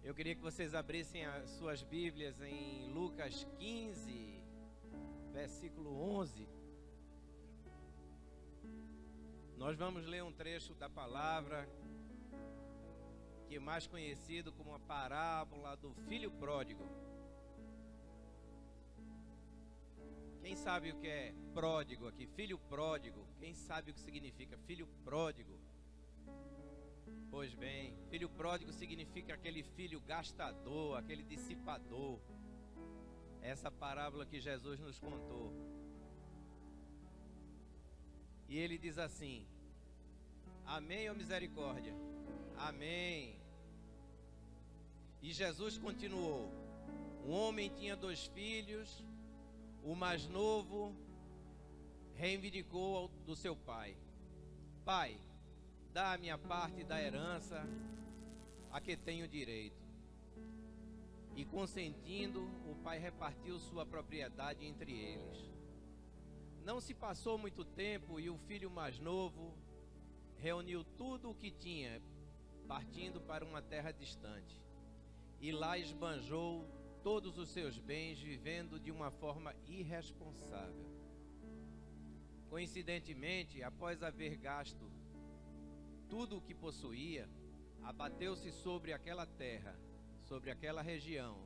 Eu queria que vocês abrissem as suas Bíblias em Lucas 15, versículo 11. Nós vamos ler um trecho da palavra que é mais conhecido como a parábola do filho pródigo. Quem sabe o que é pródigo aqui? Filho pródigo. Quem sabe o que significa filho pródigo? Pois bem, filho pródigo significa aquele filho gastador, aquele dissipador. Essa parábola que Jesus nos contou. E ele diz assim: amém ou misericórdia? Amém. E Jesus continuou: um homem tinha 2 filhos. O mais novo reivindicou do seu pai: pai, dá a minha parte da herança a que tenho direito. E consentindo, o pai repartiu sua propriedade entre eles. Não se passou muito tempo e o filho mais novo reuniu tudo o que tinha, partindo para uma terra distante. E lá esbanjou todos os seus bens, vivendo de uma forma irresponsável. Coincidentemente, após haver gasto tudo o que possuía, abateu-se sobre aquela terra, sobre aquela região,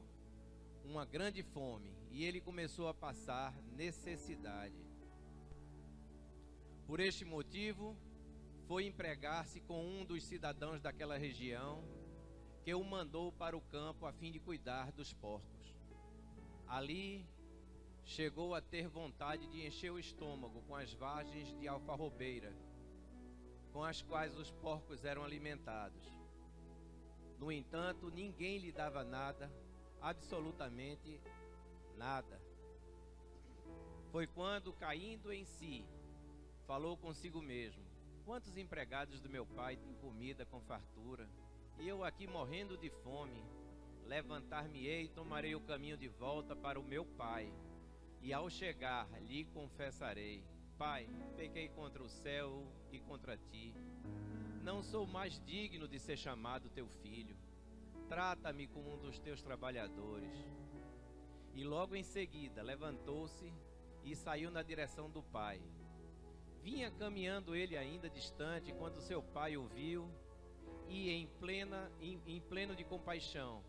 uma grande fome, e ele começou a passar necessidade. Por este motivo, foi empregar-se com um dos cidadãos daquela região, que o mandou para o campo a fim de cuidar dos porcos. Ali, chegou a ter vontade de encher o estômago com as vagens de alfarrobeira, com as quais os porcos eram alimentados. No entanto, ninguém lhe dava nada, absolutamente nada. Foi quando, caindo em si, falou consigo mesmo: quantos empregados do meu pai têm comida com fartura, e eu aqui morrendo de fome? Levantar-me-ei e tomarei o caminho de volta para o meu pai, e ao chegar lhe confessarei: pai, pequei contra o céu e contra ti. Não sou mais digno de ser chamado teu filho. Trata-me como um dos teus trabalhadores. E logo em seguida levantou-se e saiu na direção do pai. Vinha caminhando ele ainda distante, quando seu pai o viu, e em pleno de compaixão,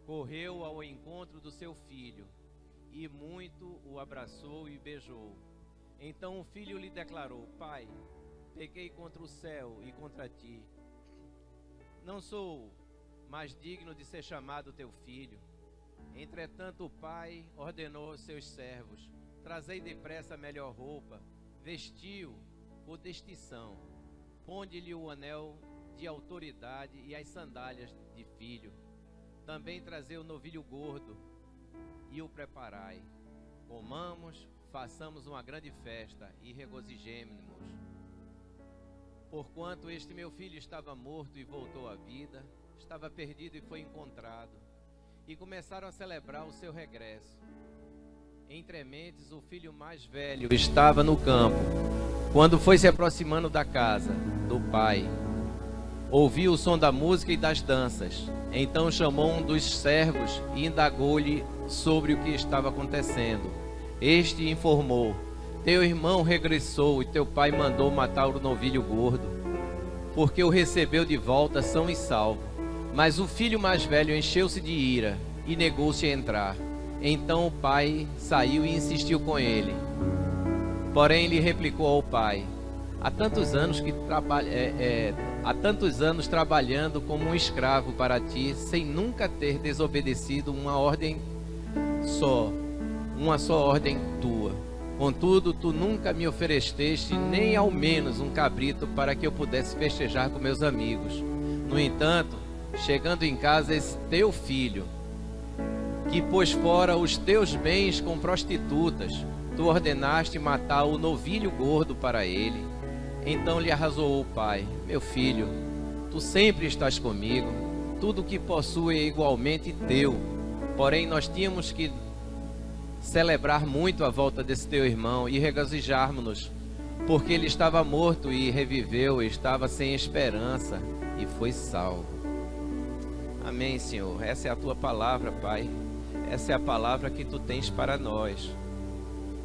correu ao encontro do seu filho, e muito o abraçou e beijou. Então o filho lhe declarou: pai, pequei contra o céu e contra ti. Não sou mais digno de ser chamado teu filho. Entretanto o pai ordenou aos seus servos: trazei depressa a melhor roupa, vestiu por distinção, ponde-lhe o anel de autoridade e as sandálias de filho. Também trazei o novilho gordo e o preparai. Comamos, façamos uma grande festa e regozijemo-nos. Porquanto este meu filho estava morto e voltou à vida, estava perdido e foi encontrado. E começaram a celebrar o seu regresso. Entrementes, o filho mais velho estava no campo. Quando foi se aproximando da casa do pai, ouviu o som da música e das danças. Então chamou um dos servos e indagou-lhe sobre o que estava acontecendo. Este informou: teu irmão regressou e teu pai mandou matar o novilho gordo, porque o recebeu de volta são e salvo. Mas o filho mais velho encheu-se de ira e negou-se a entrar. Então o pai saiu e insistiu com ele. Porém lhe replicou ao pai: há tantos anos trabalhando como um escravo para ti, sem nunca ter desobedecido uma só ordem tua. Contudo, tu nunca me ofereceste nem ao menos um cabrito para que eu pudesse festejar com meus amigos. No entanto, chegando em casa esse teu filho, que pôs fora os teus bens com prostitutas, tu ordenaste matar o novilho gordo para ele. Então lhe arrazoou o pai: meu filho, tu sempre estás comigo, tudo o que possui é igualmente teu. Porém nós tínhamos que celebrar muito a volta desse teu irmão e regozijarmos-nos, porque ele estava morto e reviveu, estava sem esperança e foi salvo. Amém, Senhor. Essa é a tua palavra, Pai. Essa é a palavra que tu tens para nós.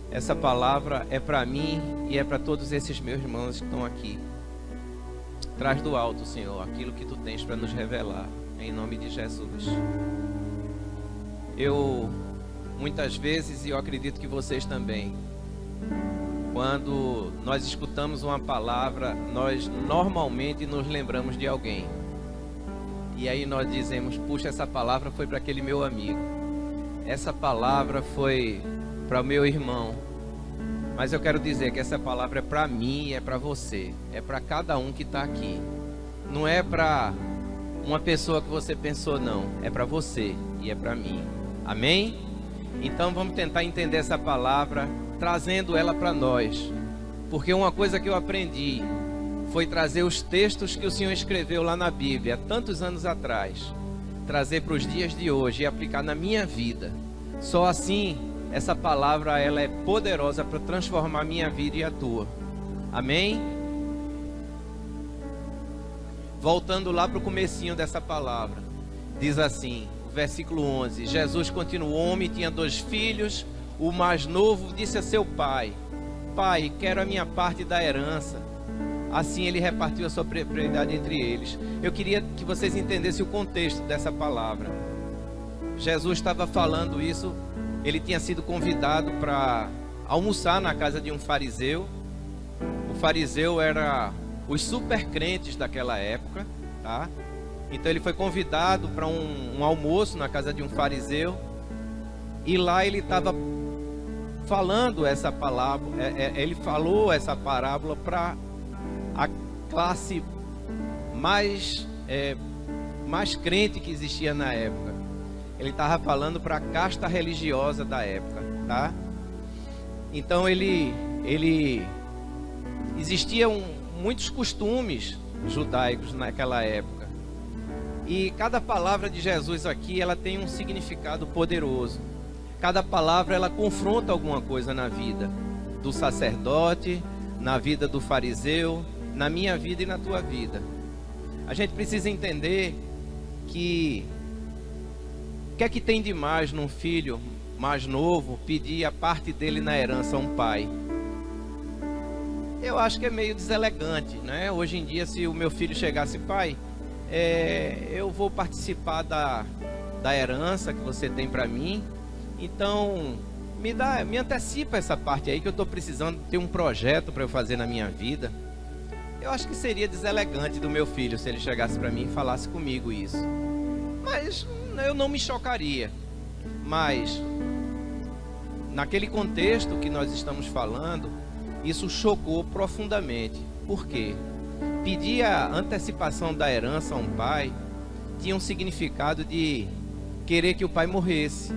Essa palavra é para mim e é para todos esses meus irmãos que estão aqui. Traz do alto, Senhor, aquilo que tu tens para nos revelar, em nome de Jesus. Eu, muitas vezes, e eu acredito que vocês também, quando nós escutamos uma palavra, nós normalmente nos lembramos de alguém. E aí nós dizemos, puxa, essa palavra foi para aquele meu amigo. Essa palavra foi para o meu irmão. Mas eu quero dizer que essa palavra é para mim e é para você. É para cada um que está aqui. Não é para uma pessoa que você pensou, não. É para você e é para mim. Amém? Então vamos tentar entender essa palavra, trazendo ela para nós. Porque uma coisa que eu aprendi foi trazer os textos que o Senhor escreveu lá na Bíblia, há tantos anos atrás, trazer para os dias de hoje e aplicar na minha vida. Só assim, essa palavra ela é poderosa para transformar a minha vida e a tua. Amém? Voltando lá para o comecinho dessa palavra, diz assim, versículo 11, Jesus continuou, homem, tinha 2 filhos, o mais novo disse a seu pai, pai, quero a minha parte da herança. Assim ele repartiu a sua propriedade entre eles. Eu queria que vocês entendessem o contexto dessa palavra. Jesus estava falando isso, ele tinha sido convidado para almoçar na casa de um fariseu. O fariseu era os super crentes daquela época, tá? Então ele foi convidado para um almoço na casa de um fariseu. E lá ele estava falando essa palavra, ele falou essa parábola para a classe mais crente que existia na época. Ele estava falando para a casta religiosa da época, tá? Então existiam muitos costumes judaicos naquela época. E cada palavra de Jesus aqui, ela tem um significado poderoso. Cada palavra, ela confronta alguma coisa na vida do sacerdote, na vida do fariseu, na minha vida e na tua vida. A gente precisa entender que o que é que tem de mais num filho mais novo pedir a parte dele na herança a um pai? Eu acho que é meio deselegante, né? Hoje em dia, se o meu filho chegasse, pai, eu vou participar da herança que você tem para mim, então me antecipa essa parte aí que eu estou precisando ter um projeto para eu fazer na minha vida. Eu acho que seria deselegante do meu filho se ele chegasse para mim e falasse comigo isso. Mas eu não me chocaria. Mas naquele contexto que nós estamos falando, isso chocou profundamente. Por quê? Pedir a antecipação da herança a um pai tinha um significado de querer que o pai morresse.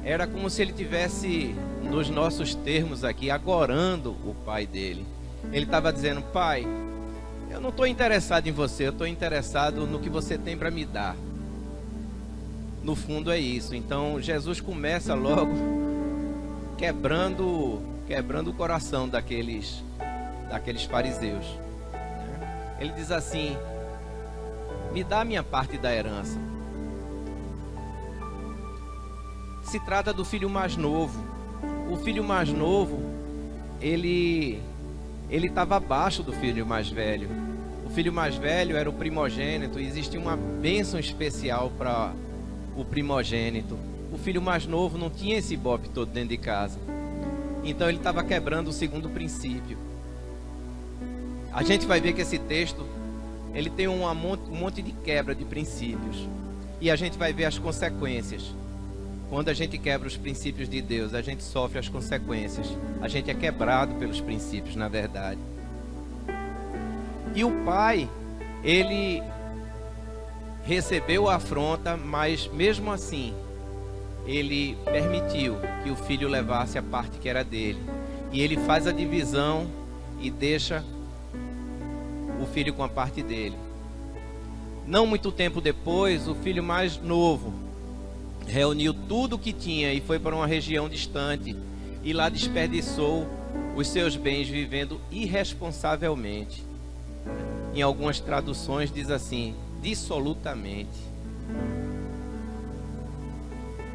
Era como se ele tivesse, nos nossos termos aqui, agorando o pai dele. Ele estava dizendo, pai, eu não estou interessado em você, eu estou interessado no que você tem para me dar. No fundo é isso. Então Jesus começa logo quebrando o coração daqueles fariseus. Ele diz assim, me dá a minha parte da herança. Se trata do filho mais novo. O filho mais novo, ele estava abaixo do filho mais velho. O filho mais velho era o primogênito e existia uma bênção especial para o primogênito. O filho mais novo não tinha esse ibope todo dentro de casa. Então ele estava quebrando o segundo princípio. A gente vai ver que esse texto, ele tem um monte de quebra de princípios. E a gente vai ver as consequências. Quando a gente quebra os princípios de Deus, a gente sofre as consequências. A gente é quebrado pelos princípios, na verdade. E o pai, ele recebeu a afronta, mas mesmo assim, ele permitiu que o filho levasse a parte que era dele. E ele faz a divisão e deixa o filho com a parte dele. Não muito tempo depois, o filho mais novo reuniu tudo o que tinha e foi para uma região distante. E lá desperdiçou os seus bens vivendo irresponsavelmente. Em algumas traduções diz assim, dissolutamente.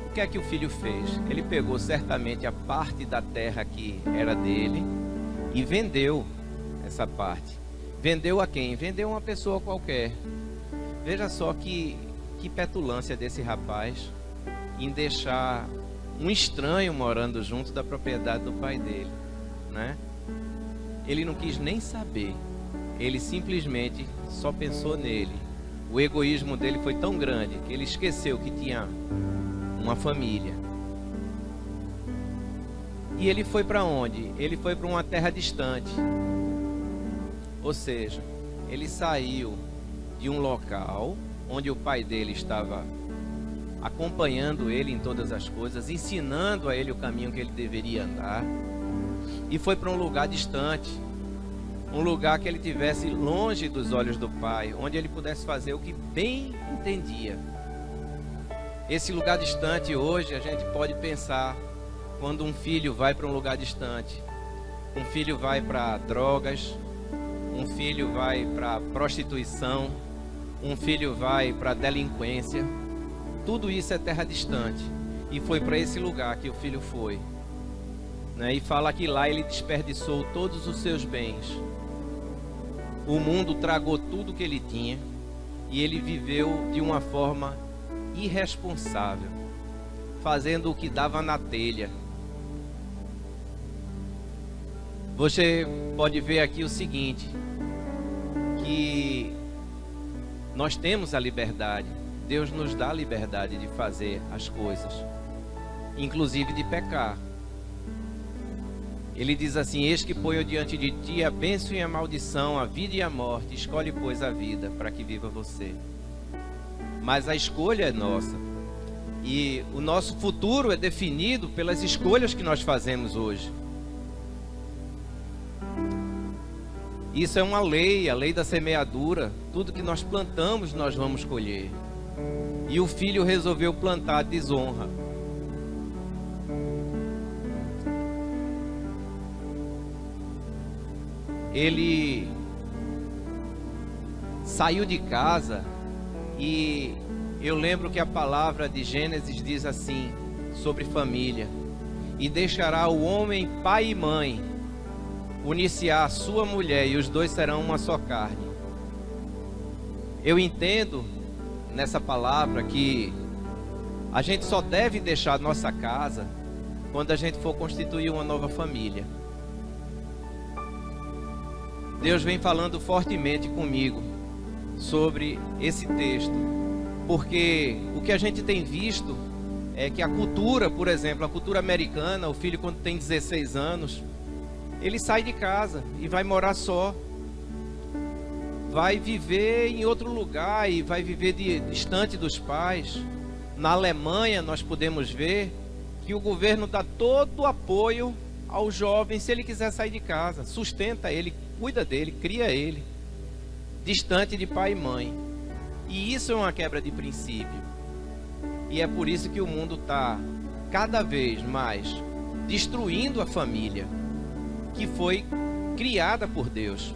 O que é que o filho fez? Ele pegou certamente a parte da terra que era dele e vendeu essa parte. Vendeu a quem? Vendeu a uma pessoa qualquer. Veja só que petulância desse rapaz em deixar um estranho morando junto da propriedade do pai dele, né? Ele não quis nem saber. Ele simplesmente só pensou nele. O egoísmo dele foi tão grande que ele esqueceu que tinha uma família. E ele foi para onde? Ele foi para uma terra distante. Ou seja, ele saiu de um local onde o pai dele estava acompanhando ele em todas as coisas, ensinando a ele o caminho que ele deveria andar, e foi para um lugar distante, um lugar que ele tivesse longe dos olhos do pai, onde ele pudesse fazer o que bem entendia. Esse lugar distante hoje a gente pode pensar quando um filho vai para um lugar distante. Um filho vai para drogas, um filho vai para prostituição, um filho vai para delinquência. Tudo isso é terra distante. E foi para esse lugar que o filho foi, né? E fala que lá ele desperdiçou todos os seus bens. O mundo tragou tudo que ele tinha e ele viveu de uma forma irresponsável, fazendo o que dava na telha. Você pode ver aqui o seguinte, que nós temos a liberdade. Deus nos dá a liberdade de fazer as coisas, inclusive de pecar. Ele diz assim: eis que ponho diante de ti a bênção e a maldição, a vida e a morte. Escolhe, pois, a vida, para que viva você. Mas a escolha é nossa. E o nosso futuro é definido pelas escolhas que nós fazemos hoje. Isso é uma lei, a lei da semeadura. Tudo que nós plantamos, nós vamos colher. E o filho resolveu plantar desonra. Ele saiu de casa e eu lembro que a palavra de Gênesis diz assim sobre família: e deixará o homem pai e mãe, unir-se-á a sua mulher, e os dois serão uma só carne. Eu entendo nessa palavra que a gente só deve deixar nossa casa quando a gente for constituir uma nova família. Deus vem falando fortemente comigo sobre esse texto, porque o que a gente tem visto é que a cultura, por exemplo, a cultura americana, o filho quando tem 16 anos, ele sai de casa e vai morar só, vai viver em outro lugar e vai viver distante dos pais. Na Alemanha nós podemos ver que o governo dá todo o apoio ao jovem se ele quiser sair de casa, sustenta ele, cuida dele, cria ele, distante de pai e mãe. E isso é uma quebra de princípio. E é por isso que o mundo está cada vez mais destruindo a família que foi criada por Deus.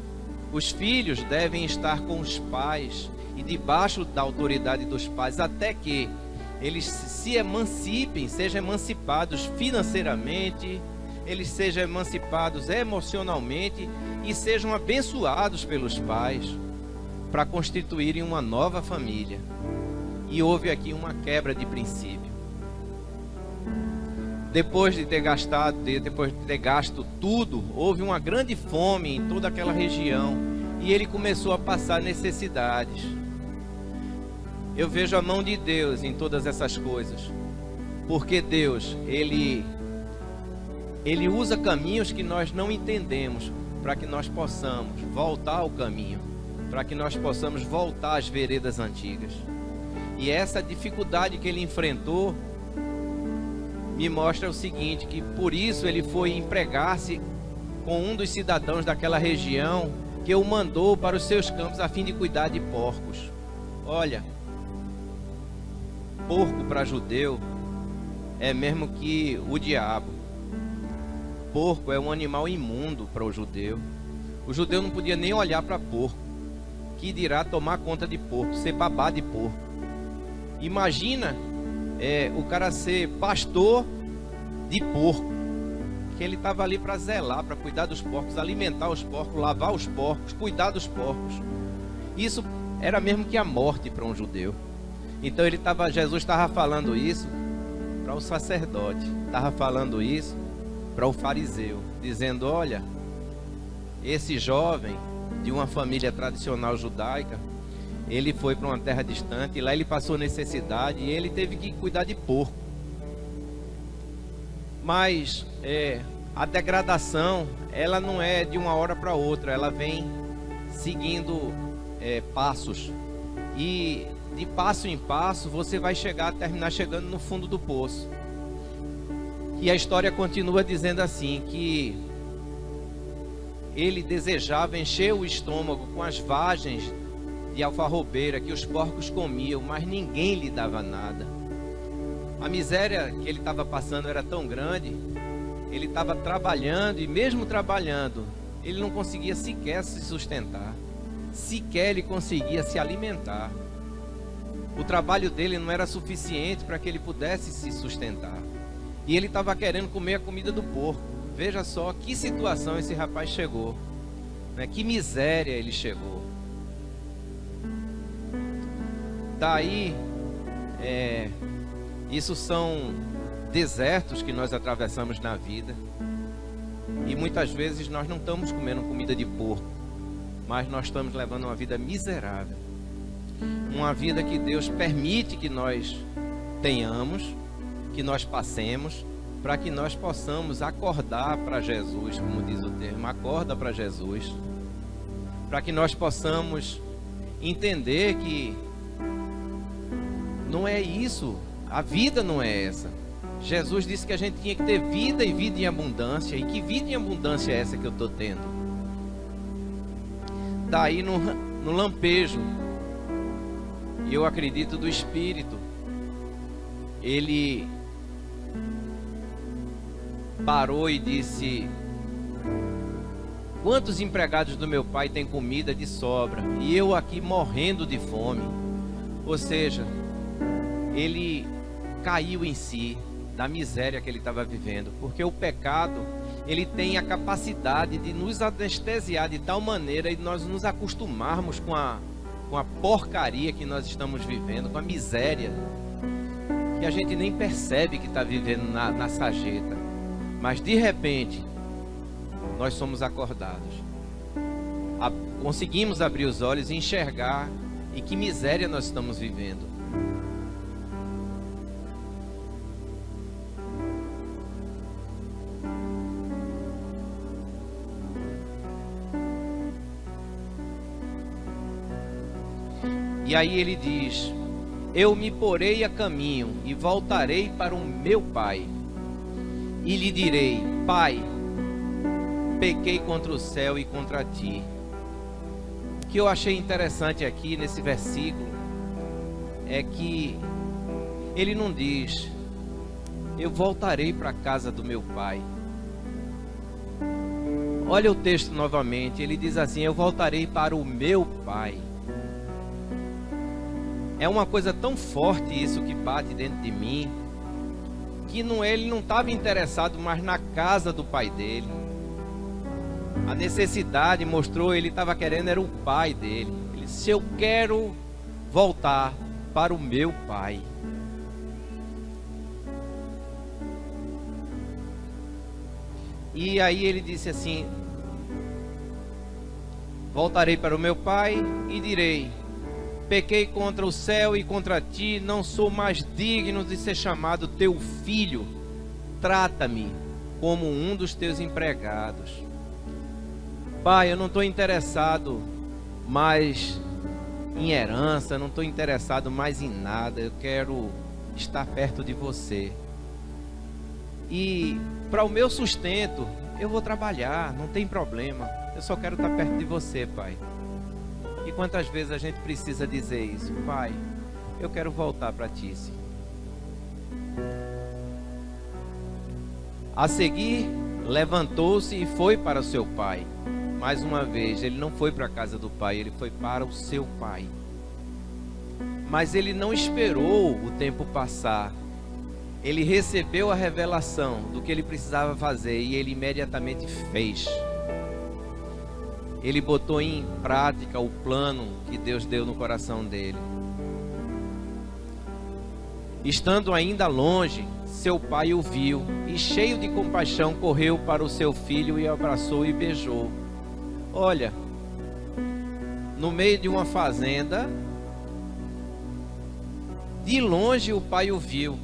Os filhos devem estar com os pais e debaixo da autoridade dos pais, até que eles se emancipem, sejam emancipados financeiramente, eles sejam emancipados emocionalmente e sejam abençoados pelos pais para constituírem uma nova família. E houve aqui uma quebra de princípio. Depois de ter gasto tudo, houve uma grande fome em toda aquela região e ele começou a passar necessidades. Eu vejo a mão de Deus em todas essas coisas, porque Deus, Ele usa caminhos que nós não entendemos para que nós possamos voltar ao caminho, para que nós possamos voltar às veredas antigas. E essa dificuldade que ele enfrentou me mostra o seguinte, que por isso ele foi empregar-se com um dos cidadãos daquela região, que o mandou para os seus campos a fim de cuidar de porcos. Olha, porco para judeu é mesmo que o diabo. Porco é um animal imundo para o judeu. O judeu não podia nem olhar para porco, que dirá tomar conta de porco, ser babá de porco. Imagina o cara ser pastor de porco, que ele estava ali para zelar, para cuidar dos porcos, alimentar os porcos, lavar os porcos, cuidar dos porcos. Isso era mesmo que a morte para um judeu. Então Jesus estava falando isso para o sacerdote, estava falando isso para o fariseu, dizendo: olha, esse jovem de uma família tradicional judaica, ele foi para uma terra distante, e lá ele passou necessidade, e ele teve que cuidar de porco. Mas a degradação, ela não é de uma hora para outra, ela vem seguindo passos, e de passo em passo você vai terminar chegando no fundo do poço. E a história continua dizendo assim, que ele desejava encher o estômago com as vagens de alfarrobeira que os porcos comiam, mas ninguém lhe dava nada. A miséria que ele estava passando era tão grande, ele estava trabalhando, e mesmo trabalhando, ele não conseguia sequer se sustentar, sequer ele conseguia se alimentar. O trabalho dele não era suficiente para que ele pudesse se sustentar, e ele estava querendo comer a comida do porco. Veja só que situação esse rapaz chegou, né? Que miséria ele chegou. Daí, isso são desertos que nós atravessamos na vida, e muitas vezes nós não estamos comendo comida de porco, mas nós estamos levando uma vida miserável, uma vida que Deus permite que nós tenhamos, que nós passemos, para que nós possamos acordar para Jesus, como diz o termo, acorda para Jesus, para que nós possamos entender que não é isso, a vida não é essa. Jesus disse que a gente tinha que ter vida, e vida em abundância. E que vida em abundância é essa que eu estou tendo? Daí no lampejo, e eu acredito do Espírito, ele parou e disse: quantos empregados do meu pai têm comida de sobra, e eu aqui morrendo de fome? Ou seja, ele caiu em si, da miséria que ele estava vivendo, porque o pecado, ele tem a capacidade de nos anestesiar de tal maneira, e nós nos acostumarmos com a porcaria que nós estamos vivendo, com a miséria, que a gente nem percebe que está vivendo na sarjeta, mas de repente nós somos acordados, conseguimos abrir os olhos e enxergar e que miséria nós estamos vivendo. E aí ele diz: eu me porei a caminho e voltarei para o meu pai, e lhe direi: Pai, pequei contra o céu e contra ti. O que eu achei interessante aqui nesse versículo é que ele não diz: eu voltarei para a casa do meu pai. Olha o texto novamente, ele diz assim: eu voltarei para o meu pai. É uma coisa tão forte isso que bate dentro de mim, que ele não estava interessado mais na casa do pai dele. A necessidade mostrou, ele estava querendo, era o pai dele. Ele disse: eu quero voltar para o meu pai. E aí ele disse assim: voltarei para o meu pai e direi: pequei contra o céu e contra ti, não sou mais digno de ser chamado teu filho. Trata-me como um dos teus empregados. Pai, eu não estou interessado mais em herança, não estou interessado mais em nada. Eu quero estar perto de você. E para o meu sustento, eu vou trabalhar, não tem problema. Eu só quero estar perto de você, Pai. E quantas vezes a gente precisa dizer isso? Pai, eu quero voltar para ti. A seguir, levantou-se e foi para o seu pai. Mais uma vez, ele não foi para a casa do pai, ele foi para o seu pai. Mas ele não esperou o tempo passar. Ele recebeu a revelação do que ele precisava fazer e ele imediatamente fez. Ele botou em prática o plano que Deus deu no coração dele. Estando ainda longe, seu pai o viu e, cheio de compaixão, correu para o seu filho e o abraçou e beijou. Olha, no meio de uma fazenda, de longe o pai o viu.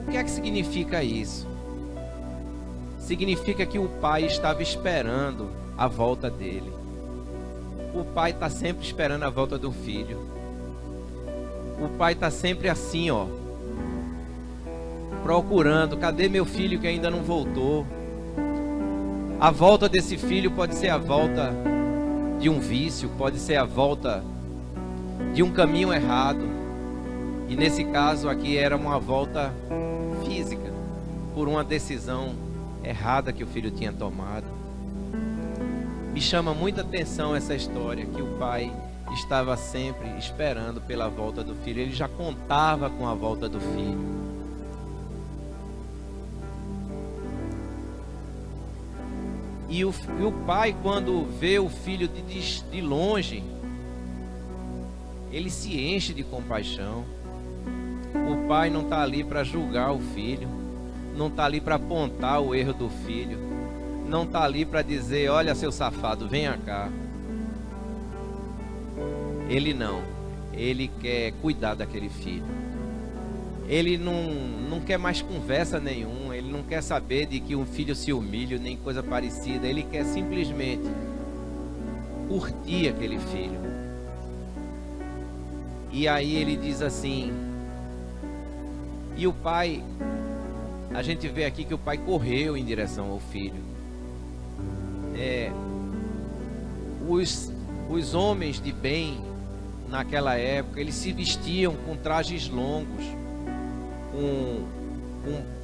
O que é que significa isso? Significa que o pai estava esperando a volta dele. O pai está sempre esperando a volta do filho. O pai está sempre assim, ó, procurando, cadê meu filho que ainda não voltou? A volta desse filho pode ser a volta de um vício, pode ser a volta de um caminho errado. E nesse caso aqui era uma volta física, por uma decisão errada que o filho tinha tomado. Me chama muita atenção essa história, que o pai estava sempre esperando pela volta do filho. Ele já contava com a volta do filho. E o pai, quando vê o filho de longe, ele se enche de compaixão. O pai não está ali para julgar o filho, não está ali para apontar o erro do filho, não está ali para dizer, olha seu safado, venha cá. Ele não, ele quer cuidar daquele filho. Ele não quer mais conversa nenhuma, ele não quer saber de que um filho se humilhe, nem coisa parecida. Ele quer simplesmente curtir aquele filho. E aí ele diz assim, e o pai, a gente vê aqui que o pai correu em direção ao filho. Os homens de bem naquela época, eles se vestiam com trajes longos,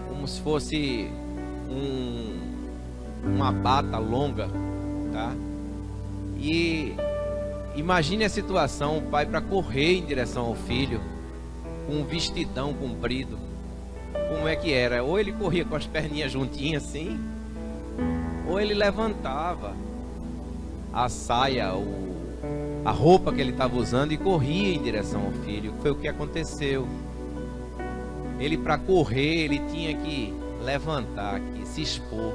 como se fosse uma bata longa, tá? E imagine a situação, o pai para correr em direção ao filho, com um vestidão comprido. Como é que era? Ou ele corria com as perninhas juntinhas assim, ou ele levantava a saia, a roupa que ele estava usando e corria em direção ao filho. Foi o que aconteceu. Ele, para correr, ele tinha que levantar aqui, se expor,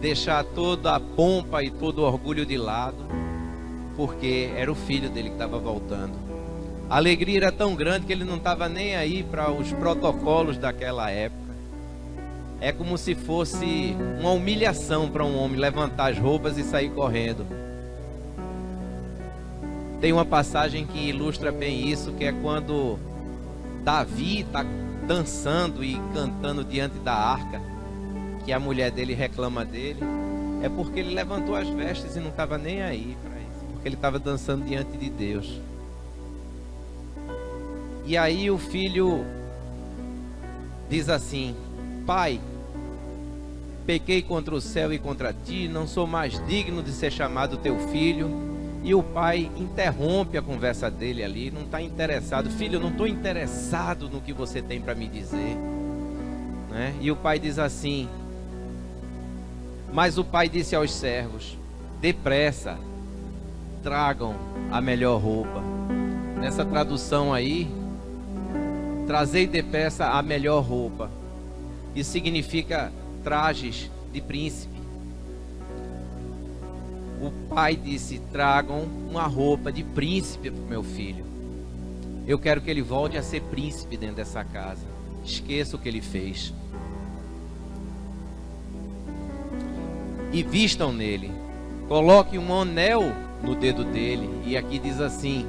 deixar toda a pompa e todo o orgulho de lado, porque era o filho dele que estava voltando. A alegria era tão grande que ele não estava nem aí para os protocolos daquela época. É como se fosse uma humilhação para um homem levantar as roupas e sair correndo. Tem uma passagem que ilustra bem isso, que é quando Davi está dançando e cantando diante da arca, que a mulher dele reclama dele. É porque ele levantou as vestes e não estava nem aí para isso, porque ele estava dançando diante de Deus. E aí o filho diz assim, pai, pequei contra o céu e contra ti, não sou mais digno de ser chamado teu filho. E o pai interrompe a conversa dele ali, não está interessado. Filho, eu não estou interessado no que você tem para me dizer, né? E o pai diz assim, mas o pai disse aos servos, depressa, tragam a melhor roupa. Nessa tradução aí, trazei depressa a melhor roupa. Isso significa trajes de príncipe. O pai disse, tragam uma roupa de príncipe para o meu filho. Eu quero que ele volte a ser príncipe dentro dessa casa. Esqueça o que ele fez. E vistam nele. Coloque um anel no dedo dele. E aqui diz assim,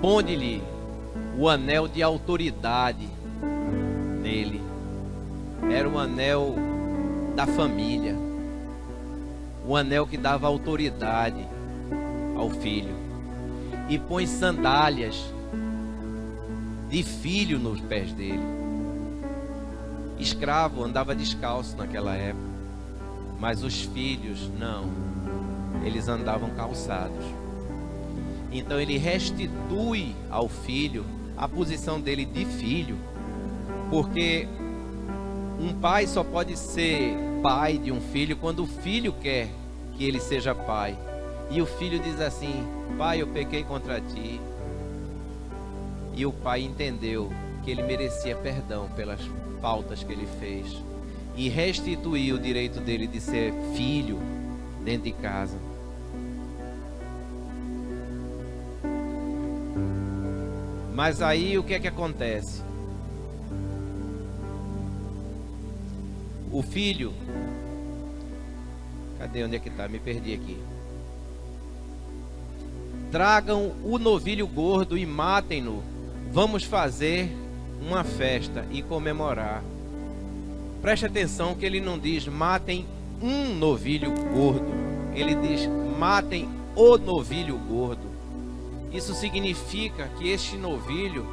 ponde-lhe o anel de autoridade nele. Era o anel da família, o anel que dava autoridade ao filho. E põe sandálias de filho nos pés dele. Escravo andava descalço naquela época, mas os filhos não, eles andavam calçados. Então ele restitui ao filho a posição dele de filho, porque um pai só pode ser pai de um filho quando o filho quer que ele seja pai. E o filho diz assim: pai, eu pequei contra ti. E o pai entendeu que ele merecia perdão pelas faltas que ele fez e restituiu o direito dele de ser filho dentro de casa. Mas aí o que é que acontece? O filho, cadê, onde é que está? Me perdi aqui. Tragam o novilho gordo e matem-no. Vamos fazer uma festa e comemorar. Preste atenção que ele não diz matem um novilho gordo. Ele diz matem o novilho gordo. Isso significa que este novilho,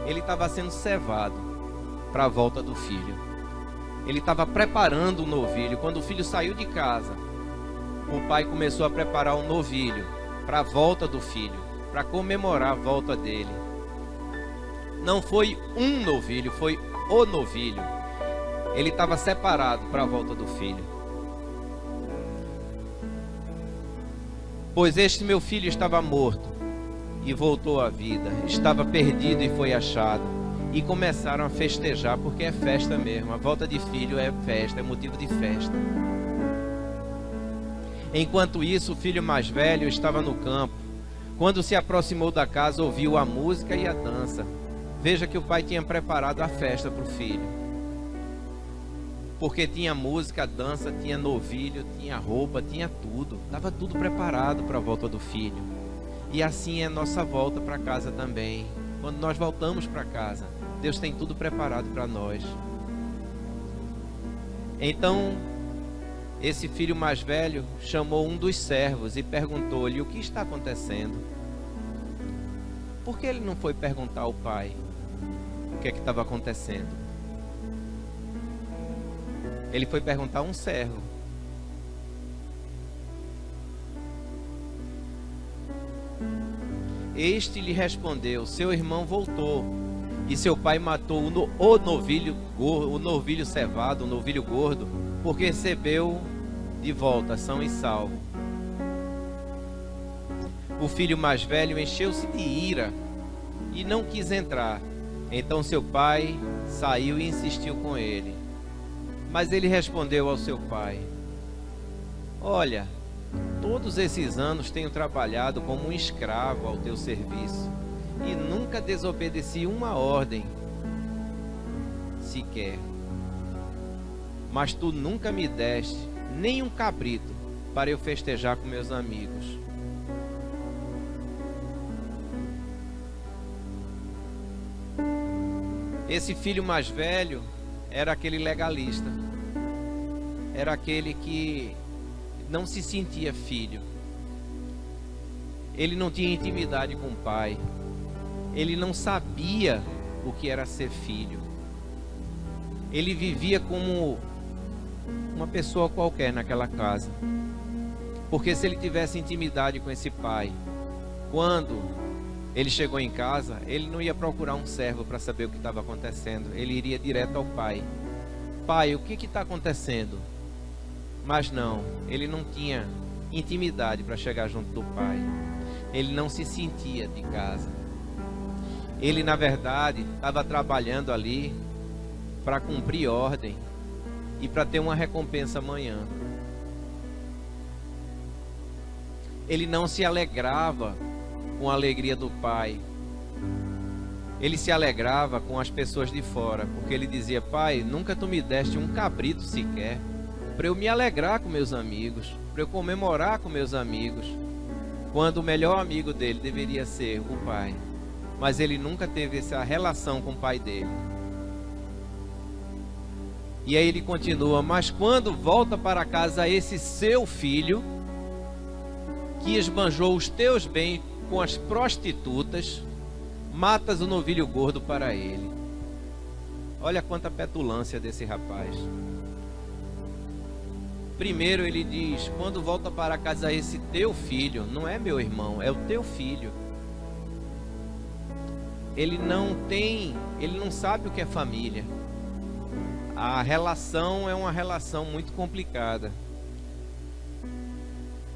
ele estava sendo cevado para a volta do filho. Ele estava preparando o novilho. Quando o filho saiu de casa, o pai começou a preparar o novilho para a volta do filho, para comemorar a volta dele. Não foi um novilho, foi o novilho. Ele estava separado para a volta do filho. Pois este meu filho estava morto e voltou à vida, estava perdido e foi achado. E começaram a festejar, porque é festa mesmo. A volta de filho é festa, é motivo de festa. Enquanto isso, o filho mais velho estava no campo. Quando se aproximou da casa, ouviu a música e a dança. Veja que o pai tinha preparado a festa para o filho, porque tinha música, dança, tinha novilho, tinha roupa, tinha tudo. Estava tudo preparado para a volta do filho. E assim é a nossa volta para casa também. Quando nós voltamos para casa, Deus tem tudo preparado para nós. Então, esse filho mais velho chamou um dos servos e perguntou-lhe: o que está acontecendo? Por que ele não foi perguntar ao pai o que é que estava acontecendo? Ele foi perguntar a um servo. Este lhe respondeu: seu irmão voltou e seu pai matou o novilho cevado, o novilho gordo, porque recebeu de volta são e salvo. O filho mais velho encheu-se de ira e não quis entrar. Então seu pai saiu e insistiu com ele. Mas ele respondeu ao seu pai: olha, todos esses anos tenho trabalhado como um escravo ao teu serviço e nunca desobedeci uma ordem sequer. Mas tu nunca me deste nem um cabrito para eu festejar com meus amigos. Esse filho mais velho era aquele legalista, era aquele que não se sentia filho. Ele não tinha intimidade com o pai. Ele não sabia o que era ser filho. Ele vivia como uma pessoa qualquer naquela casa. Porque se ele tivesse intimidade com esse pai, quando ele chegou em casa, ele não ia procurar um servo para saber o que estava acontecendo. Ele iria direto ao pai. Pai, o que está acontecendo? Mas não, ele não tinha intimidade para chegar junto do pai. Ele não se sentia de casa. Ele, na verdade, estava trabalhando ali para cumprir ordem e para ter uma recompensa amanhã. Ele não se alegrava com a alegria do pai. Ele se alegrava com as pessoas de fora, porque ele dizia: pai, nunca tu me deste um cabrito sequer para eu me alegrar com meus amigos, para eu comemorar com meus amigos, quando o melhor amigo dele deveria ser o pai. Mas ele nunca teve essa relação com o pai dele. E aí ele continua: mas quando volta para casa esse seu filho, que esbanjou os teus bens com as prostitutas, matas o novilho gordo para ele. Olha quanta petulância desse rapaz. Primeiro ele diz: quando volta para casa esse teu filho, não é meu irmão, é o teu filho. Ele não sabe o que é família. A relação é uma relação muito complicada.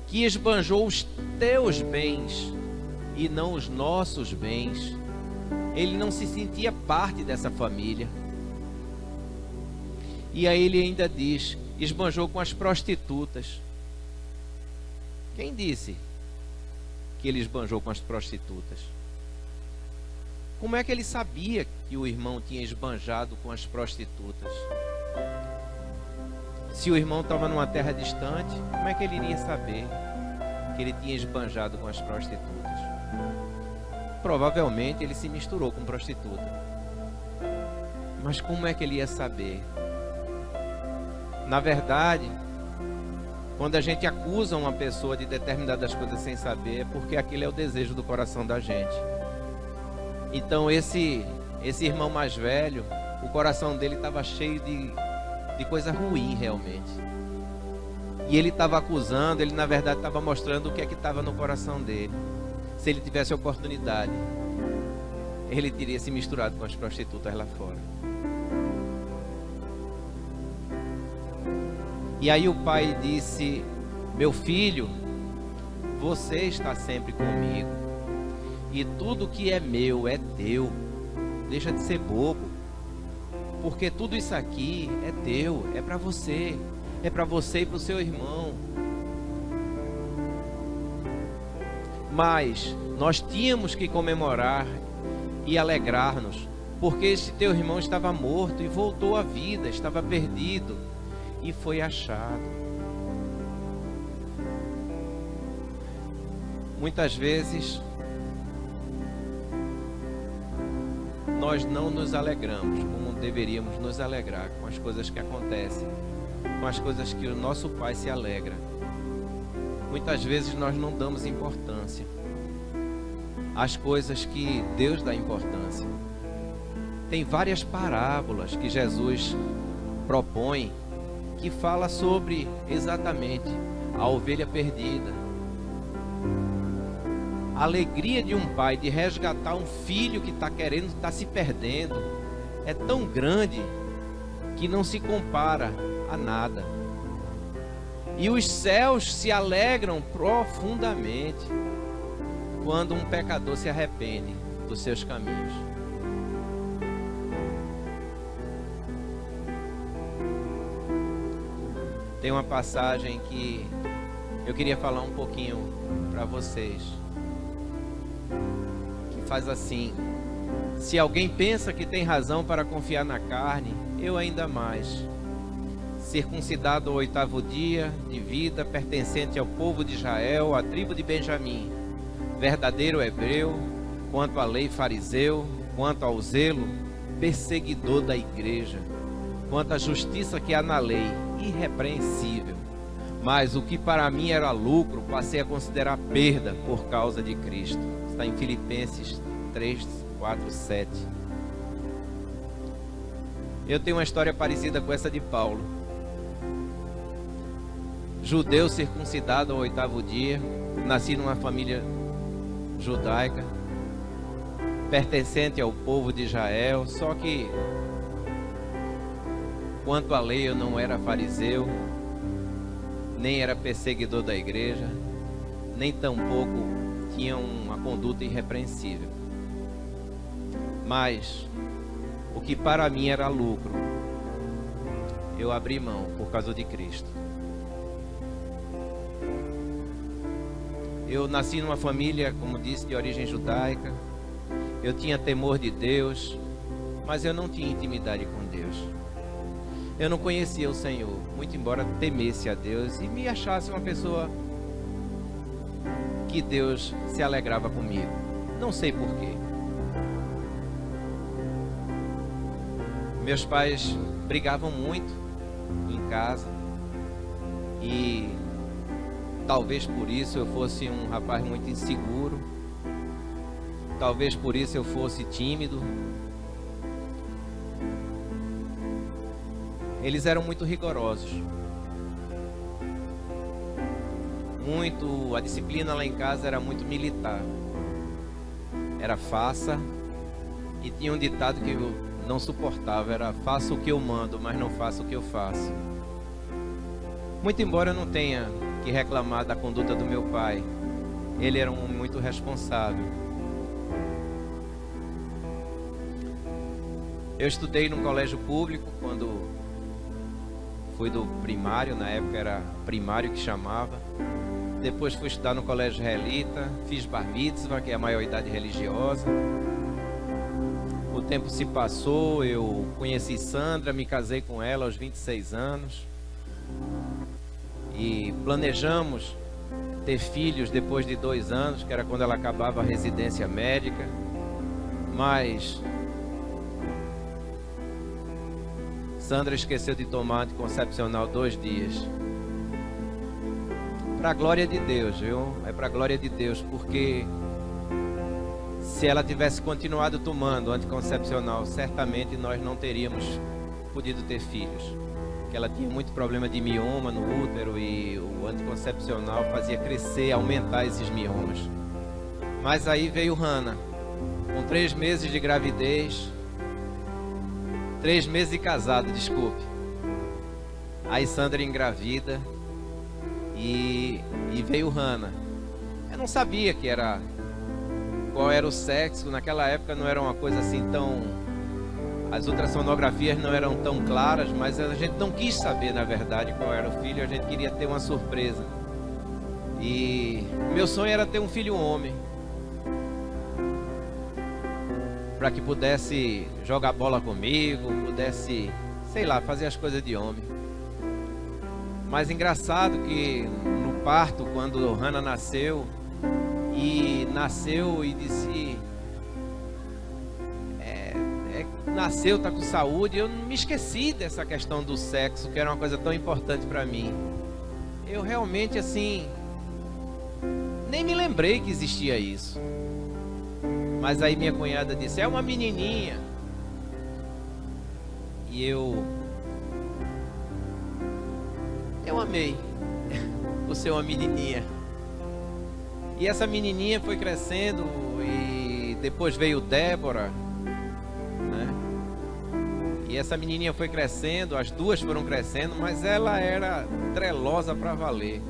Que esbanjou os teus bens e não os nossos bens. Ele não se sentia parte dessa família. E aí ele ainda diz: esbanjou com as prostitutas. Quem disse que ele esbanjou com as prostitutas? Como é que ele sabia que o irmão tinha esbanjado com as prostitutas? Se o irmão estava numa terra distante, como é que ele iria saber que ele tinha esbanjado com as prostitutas? Provavelmente ele se misturou com prostituta. Mas como é que ele ia saber? Na verdade, quando a gente acusa uma pessoa de determinadas coisas sem saber, é porque aquilo é o desejo do coração da gente. Então esse irmão mais velho, o coração dele estava cheio de coisa ruim realmente. E ele estava acusando, ele na verdade estava mostrando o que é que estava no coração dele. Se ele tivesse oportunidade, ele teria se misturado com as prostitutas lá fora. E aí o pai disse: meu filho, você está sempre comigo, e tudo que é meu é teu. Deixa de ser bobo, porque tudo isso aqui é teu, é para você e para o seu irmão. Mas nós tínhamos que comemorar e alegrar-nos, porque este teu irmão estava morto e voltou à vida, estava perdido e foi achado. Muitas vezes nós não nos alegramos como deveríamos nos alegrar com as coisas que acontecem, com as coisas que o nosso Pai se alegra. Muitas vezes nós não damos importância às coisas que Deus dá importância. Tem várias parábolas que Jesus propõe que fala sobre exatamente a ovelha perdida. A alegria de um pai de resgatar um filho que está se perdendo é tão grande que não se compara a nada. E os céus se alegram profundamente quando um pecador se arrepende dos seus caminhos. Tem uma passagem que eu queria falar um pouquinho para vocês, que faz assim: se alguém pensa que tem razão para confiar na carne, eu ainda mais. Circuncidado ao 8º dia de vida, pertencente ao povo de Israel, à tribo de Benjamim, verdadeiro hebreu, quanto à lei fariseu, quanto ao zelo, perseguidor da igreja, quanto à justiça que há na lei, irrepreensível. Mas o que para mim era lucro, passei a considerar perda por causa de Cristo. Está em Filipenses 3, 4, 7. Eu tenho uma história parecida com essa de Paulo. Judeu circuncidado ao 8º dia, nasci numa família judaica, pertencente ao povo de Israel, só que quanto à lei eu não era fariseu, nem era perseguidor da igreja, nem tampouco tinha uma conduta irrepreensível. Mas o que para mim era lucro, eu abri mão por causa de Cristo. Eu nasci numa família, como disse, de origem judaica. Eu tinha temor de Deus, mas eu não tinha intimidade com Deus. Eu não conhecia o Senhor, muito embora temesse a Deus e me achasse uma pessoa que Deus se alegrava comigo. Não sei porquê. Meus pais brigavam muito em casa e talvez por isso eu fosse um rapaz muito inseguro. Talvez por isso eu fosse tímido. Eles eram muito rigorosos. a disciplina lá em casa era muito militar. Era faça, e tinha um ditado que eu não suportava, era faça o que eu mando, mas não faça o que eu faço. Muito embora eu não tenha que reclamar da conduta do meu pai, ele era um homem muito responsável. Eu estudei num colégio público quando fui do primário, na época era primário que chamava. Depois fui estudar no colégio israelita, fiz bar mitzvah, que é a maioridade religiosa. O tempo se passou, eu conheci Sandra, me casei com ela aos 26 anos. E planejamos ter filhos depois de 2 anos, que era quando ela acabava a residência médica. Mas Sandra esqueceu de tomar anticoncepcional 2 dias. Para a glória de Deus, viu? É para a glória de Deus, porque se ela tivesse continuado tomando anticoncepcional, certamente nós não teríamos podido ter filhos. Porque ela tinha muito problema de mioma no útero e o anticoncepcional fazia crescer, aumentar esses miomas. Mas aí veio Hannah, com 3 meses de gravidez, 3 meses de casado, desculpe. Aí Sandra engravida e veio Hannah. Eu não sabia qual era o sexo, naquela época não era uma coisa assim tão... As ultrassonografias não eram tão claras, mas a gente não quis saber, na verdade, qual era o filho, a gente queria ter uma surpresa. E meu sonho era ter um filho homem, para que pudesse jogar bola comigo, pudesse, sei lá, fazer as coisas de homem. Mas engraçado que no parto, quando Hannah nasceu e disse, nasceu, tá com saúde, eu não me esqueci dessa questão do sexo, que era uma coisa tão importante para mim. Eu realmente, assim, nem me lembrei que existia isso. Mas aí minha cunhada disse, é uma menininha. E eu amei por ser uma menininha. E essa menininha foi crescendo e depois veio Débora, né? E essa menininha foi crescendo, as duas foram crescendo, mas ela era trelosa para valer.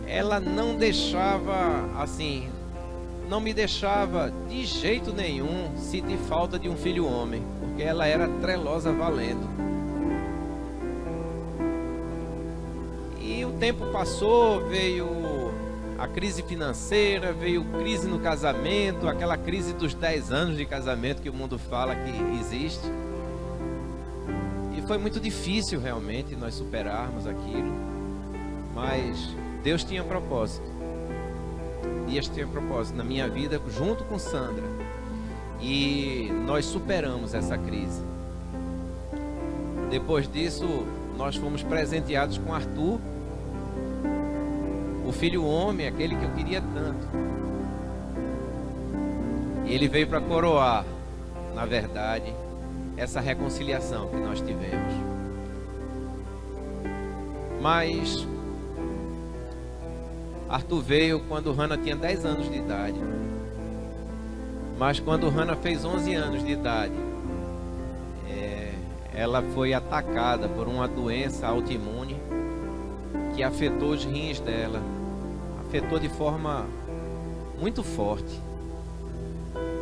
Ela não deixava, assim, não me deixava de jeito nenhum sentir falta de um filho homem, porque ela era trelosa valendo. E o tempo passou, veio a crise financeira, veio crise no casamento, aquela crise dos 10 anos de casamento que o mundo fala que existe. E foi muito difícil realmente nós superarmos aquilo, mas Deus tinha propósito. Deus tinha propósito na minha vida junto com Sandra. E nós superamos essa crise. Depois disso, nós fomos presenteados com Arthur, o filho homem, aquele que eu queria tanto. E ele veio para coroar, na verdade, essa reconciliação que nós tivemos. Mas Arthur veio quando Hannah tinha 10 anos de idade. Mas quando Hannah fez 11 anos de idade, ela foi atacada por uma doença autoimune que afetou os rins dela. Afetou de forma muito forte.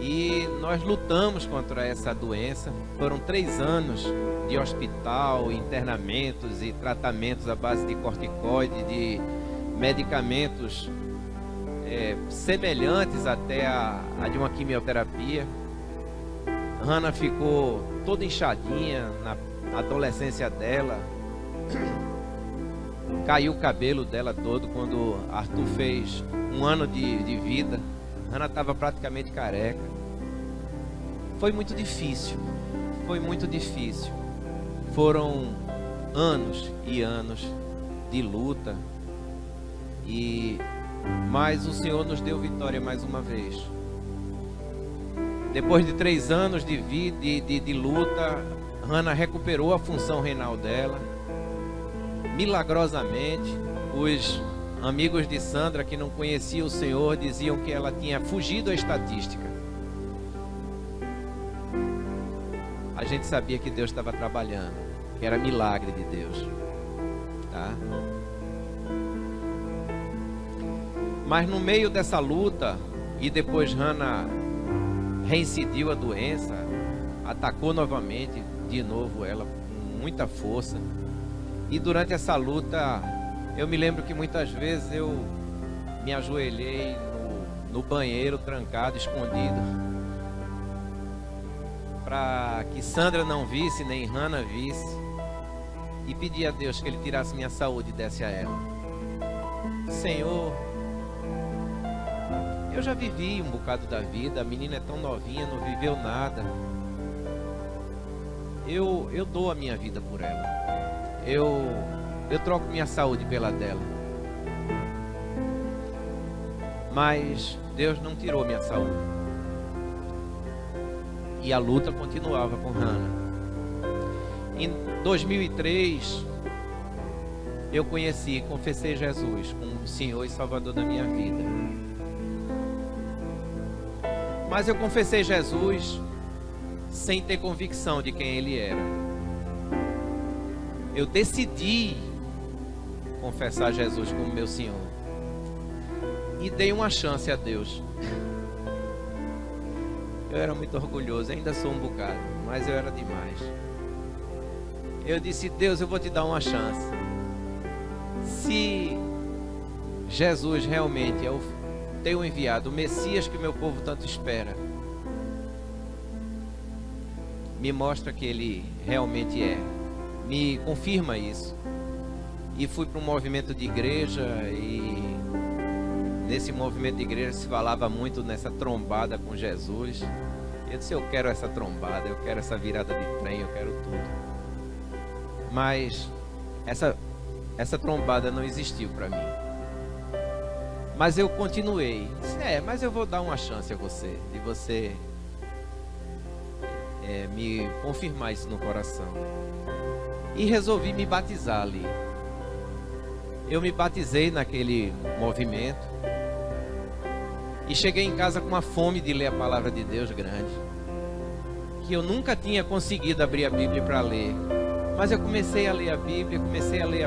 E nós lutamos contra essa doença. Foram 3 anos de hospital, internamentos e tratamentos à base de corticoide, de medicamentos semelhantes até a de uma quimioterapia. Hannah ficou toda inchadinha na adolescência dela. Caiu o cabelo dela todo quando Arthur fez 1 ano de vida. Hannah estava praticamente careca. Foi muito difícil. Foi muito difícil. Foram anos e anos de luta. Mas o Senhor nos deu vitória mais uma vez. Depois de 3 anos de luta, Hannah recuperou a função renal dela. Milagrosamente, os amigos de Sandra que não conheciam o Senhor diziam que ela tinha fugido à estatística. A gente sabia que Deus estava trabalhando, que era milagre de Deus, tá? Mas no meio dessa luta, e depois Hannah reincidiu a doença, atacou novamente, de novo ela, com muita força. E durante essa luta, eu me lembro que muitas vezes eu me ajoelhei no banheiro, trancado, escondido, para que Sandra não visse, nem Hannah visse, e pedi a Deus que Ele tirasse minha saúde e desse a ela. Senhor, eu já vivi um bocado da vida, a menina é tão novinha, não viveu nada. Eu dou a minha vida por ela. Eu troco minha saúde pela dela. Mas Deus não tirou minha saúde. E a luta continuava com Hannah. Em 2003, eu conheci, confessei Jesus como Senhor e Salvador da minha vida. Mas eu confessei Jesus sem ter convicção de quem Ele era. Eu decidi confessar Jesus como meu Senhor. E dei uma chance a Deus. Eu era muito orgulhoso, ainda sou um bocado, mas eu era demais. Eu disse, Deus, eu vou te dar uma chance. Se Jesus realmente é o teu enviado, o Messias que o meu povo tanto espera, me mostra que Ele realmente é. Me confirma isso. E fui para um movimento de igreja, e nesse movimento de igreja se falava muito nessa trombada com Jesus. Eu disse, eu quero essa trombada, eu quero essa virada de trem, eu quero tudo. Mas essa trombada não existiu para mim. Mas eu continuei. Disse, mas eu vou dar uma chance a você, de você me confirmar isso no coração. E resolvi me batizar ali. Eu me batizei naquele movimento. E cheguei em casa com uma fome de ler a palavra de Deus grande. Que eu nunca tinha conseguido abrir a Bíblia para ler. Mas eu comecei a ler a Bíblia, comecei a ler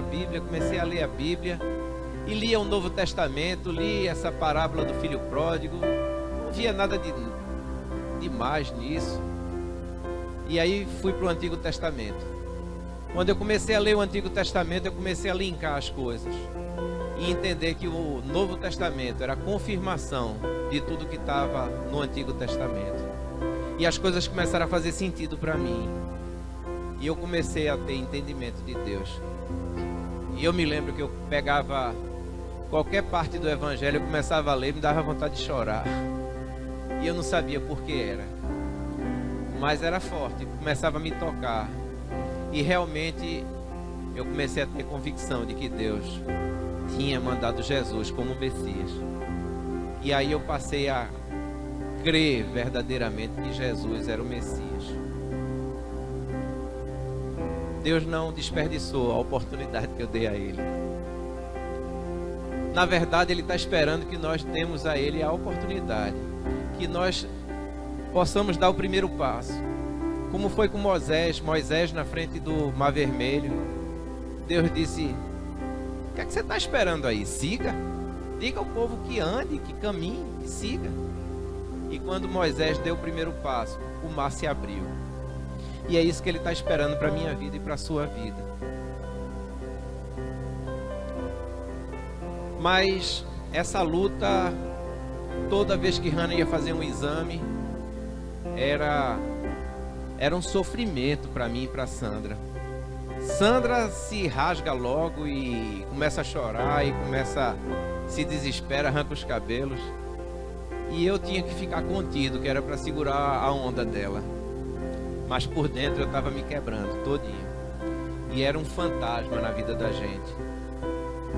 a Bíblia. E lia o Novo Testamento, li essa parábola do filho pródigo. Não via nada demais nisso. E aí fui para o Antigo Testamento. Quando eu comecei a ler o Antigo Testamento, eu comecei a linkar as coisas. E entender que o Novo Testamento era a confirmação de tudo que estava no Antigo Testamento. E as coisas começaram a fazer sentido para mim. E eu comecei a ter entendimento de Deus. E eu me lembro que eu pegava qualquer parte do Evangelho, eu começava a ler e me dava vontade de chorar. E eu não sabia por que era. Mas era forte, começava a me tocar. E realmente eu comecei a ter convicção de que Deus tinha mandado Jesus como Messias. E aí eu passei a crer verdadeiramente que Jesus era o Messias. Deus não desperdiçou a oportunidade que eu dei a Ele. Na verdade, Ele está esperando que nós demos a Ele a oportunidade, que nós possamos dar o primeiro passo. Como foi com Moisés na frente do Mar Vermelho. Deus disse, o que é que você está esperando aí? Siga. Diga ao povo que ande, que caminhe, que siga. E quando Moisés deu o primeiro passo, o mar se abriu. E é isso que Ele está esperando para a minha vida e para a sua vida. Mas essa luta, toda vez que Hannah ia fazer um exame, era um sofrimento para mim e para Sandra. Sandra se rasga logo e começa a chorar e se desespera, arranca os cabelos. E eu tinha que ficar contido, que era para segurar a onda dela. Mas por dentro eu estava me quebrando todinho. E era um fantasma na vida da gente.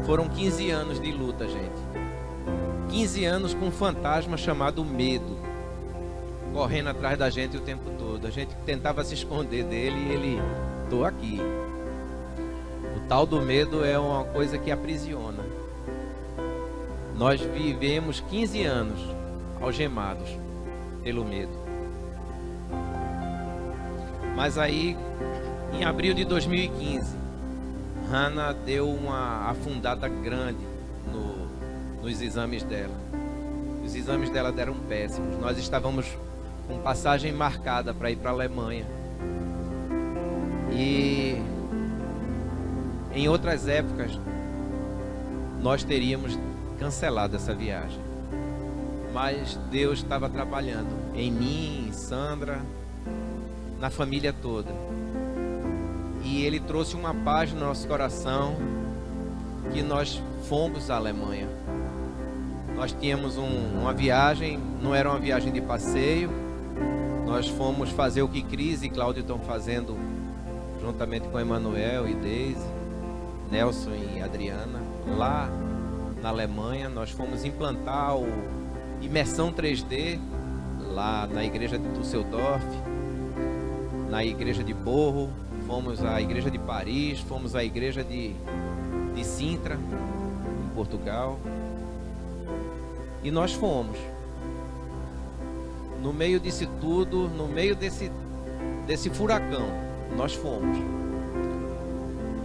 Foram 15 anos de luta, gente. 15 anos com um fantasma chamado medo, correndo atrás da gente o tempo todo. A gente tentava se esconder dele e ele, tô aqui. O tal do medo é uma coisa que aprisiona. Nós vivemos 15 anos algemados pelo medo. Mas aí, em abril de 2015, Hannah deu uma afundada grande nos exames dela. Os exames dela deram péssimos. Nós estávamos com passagem marcada para ir para a Alemanha. E em outras épocas, nós teríamos cancelado essa viagem. Mas Deus estava trabalhando em mim, em Sandra, na família toda. E Ele trouxe uma paz no nosso coração, que nós fomos à Alemanha. Nós tínhamos uma viagem, não era uma viagem de passeio. Nós fomos fazer o que Cris e Cláudio estão fazendo, juntamente com Emanuel e Deise, Nelson e Adriana, lá na Alemanha. Nós fomos implantar o imersão 3D lá na igreja de Düsseldorf, na igreja de Borro, fomos à igreja de Paris, fomos à igreja de Sintra, em Portugal. E nós fomos. No meio disso tudo, no meio desse furacão, nós fomos.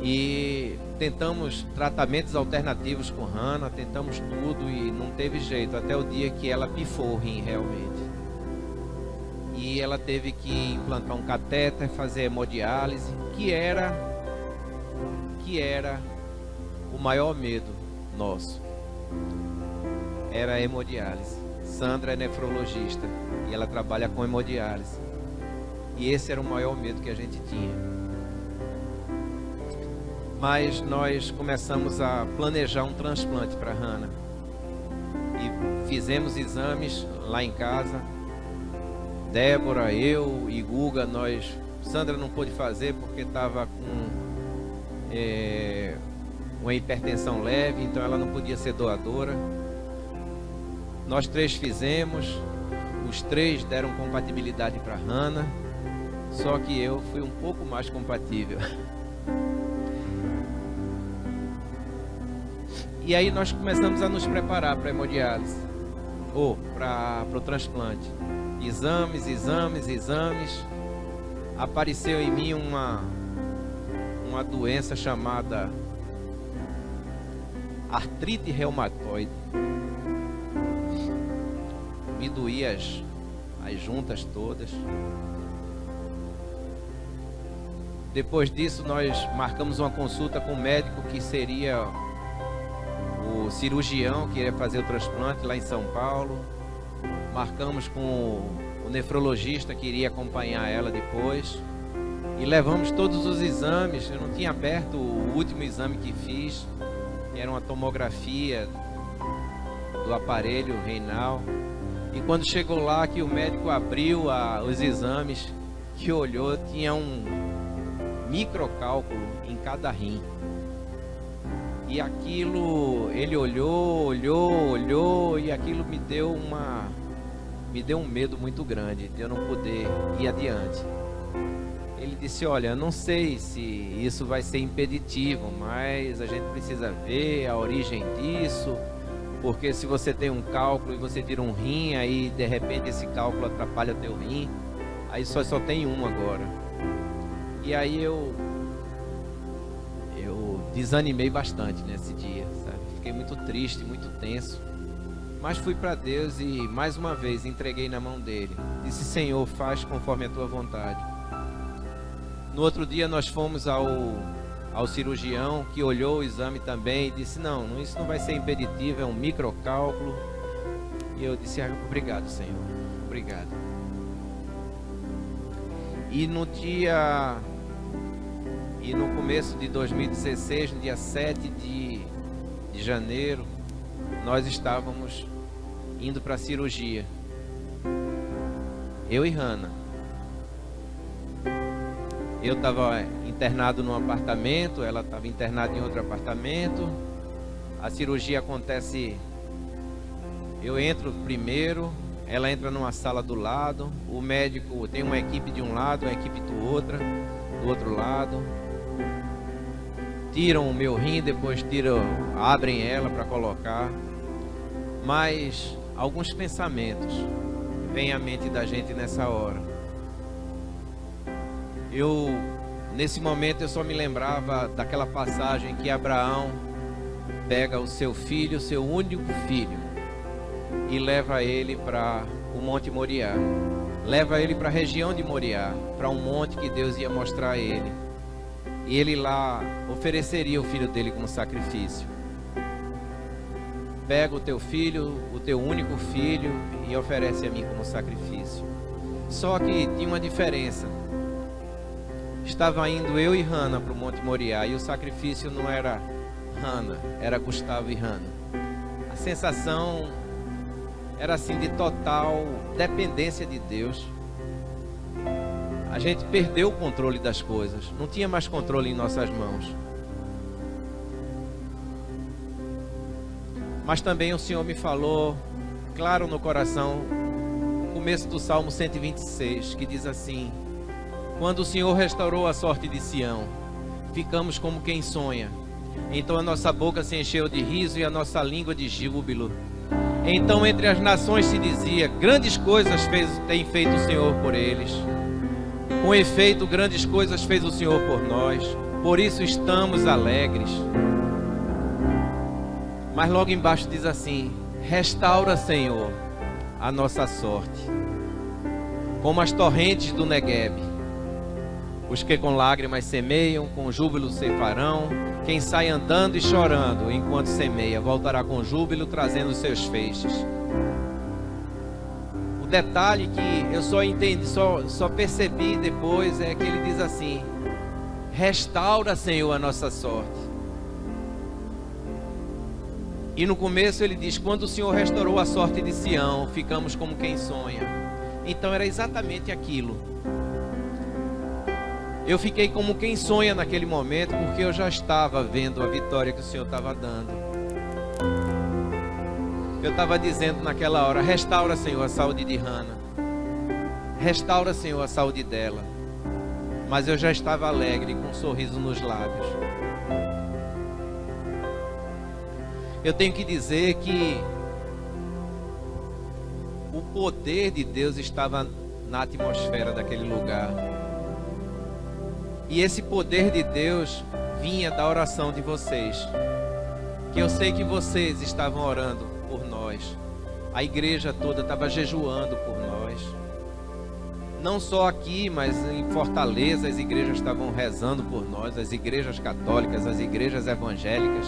E tentamos tratamentos alternativos com Hannah, tentamos tudo e não teve jeito, até o dia que ela pifou o rim realmente. E ela teve que implantar um catéter, fazer hemodiálise, que era o maior medo nosso. Era a hemodiálise. Sandra é nefrologista e ela trabalha com hemodiálise. E esse era o maior medo que a gente tinha. Mas nós começamos a planejar um transplante para Hannah. E fizemos exames lá em casa. Débora, eu e Guga, Sandra não pôde fazer porque estava com uma hipertensão leve, então ela não podia ser doadora. Nós 3 fizemos, os 3 deram compatibilidade para Hannah, só que eu fui um pouco mais compatível. E aí nós começamos a nos preparar para a hemodiálise, ou para o transplante. Exames. Apareceu em mim uma doença chamada artrite reumatoide. Me doía as juntas todas. Depois disso, nós marcamos uma consulta com o médico que seria o cirurgião que iria fazer o transplante lá em São Paulo. Marcamos com o nefrologista que iria acompanhar ela depois. E levamos todos os exames. Eu não tinha aberto o último exame que fiz, que era uma tomografia do aparelho renal. E quando chegou lá, que o médico abriu os exames, que olhou, tinha um microcálculo em cada rim. E aquilo, ele olhou, e aquilo me deu um medo muito grande de eu não poder ir adiante. Ele disse: olha, não sei se isso vai ser impeditivo, mas a gente precisa ver a origem disso, porque se você tem um cálculo e você tira um rim, aí de repente esse cálculo atrapalha teu rim, aí só tem um agora. E aí eu desanimei bastante nesse dia, sabe? Fiquei muito triste, muito tenso. Mas fui para Deus e mais uma vez entreguei na mão dele. Disse: Senhor, faz conforme a tua vontade. No outro dia nós fomos ao cirurgião, que olhou o exame também e disse: não, isso não vai ser impeditivo, é um microcálculo. E eu disse: obrigado, Senhor, obrigado. E no começo de 2016, no dia 7 de janeiro, nós estávamos indo para a cirurgia. Eu e Hannah. Eu estava internado num apartamento, ela estava internada em outro apartamento. A cirurgia acontece, eu entro primeiro, ela entra numa sala do lado, o médico tem uma equipe de um lado, uma equipe do outro lado. Tiram o meu rim, depois abrem ela para colocar. Mas alguns pensamentos vêm à mente da gente nessa hora. Nesse momento, eu só me lembrava daquela passagem que Abraão pega o seu filho, o seu único filho, e leva ele para o Monte Moriá. Leva ele para a região de Moriá, para um monte que Deus ia mostrar a ele. E ele lá ofereceria o filho dele como sacrifício. Pega o teu filho, o teu único filho, e oferece a mim como sacrifício. Só que tinha uma diferença. Estava indo eu e Hana para o Monte Moriá, e o sacrifício não era Hana, era Gustavo e Hana. A sensação era assim de total dependência de Deus. A gente perdeu o controle das coisas, não tinha mais controle em nossas mãos. Mas também o Senhor me falou, claro no coração, no começo do Salmo 126, que diz assim: quando o Senhor restaurou a sorte de Sião, ficamos como quem sonha. Então a nossa boca se encheu de riso e a nossa língua de júbilo. Então entre as nações se dizia: grandes coisas tem feito o Senhor por eles. Com efeito, grandes coisas fez o Senhor por nós. Por isso estamos alegres. Mas logo embaixo diz assim: restaura, Senhor, a nossa sorte, como as torrentes do Negueb. Os que com lágrimas semeiam, com júbilo ceifarão. Quem sai andando e chorando enquanto semeia, voltará com júbilo trazendo os seus feixes. O detalhe que eu só entendi, só percebi depois é que ele diz assim: restaura, Senhor, a nossa sorte. E no começo ele diz: quando o Senhor restaurou a sorte de Sião, ficamos como quem sonha. Então era exatamente aquilo. Eu fiquei como quem sonha naquele momento, porque eu já estava vendo a vitória que o Senhor estava dando. Eu estava dizendo naquela hora: restaura, Senhor, a saúde de Hana. Restaura, Senhor, a saúde dela. Mas eu já estava alegre, com um sorriso nos lábios. Eu tenho que dizer que o poder de Deus estava na atmosfera daquele lugar. E esse poder de Deus vinha da oração de vocês. Que eu sei que vocês estavam orando por nós. A igreja toda estava jejuando por nós. Não só aqui, mas em Fortaleza as igrejas estavam rezando por nós. As igrejas católicas, as igrejas evangélicas.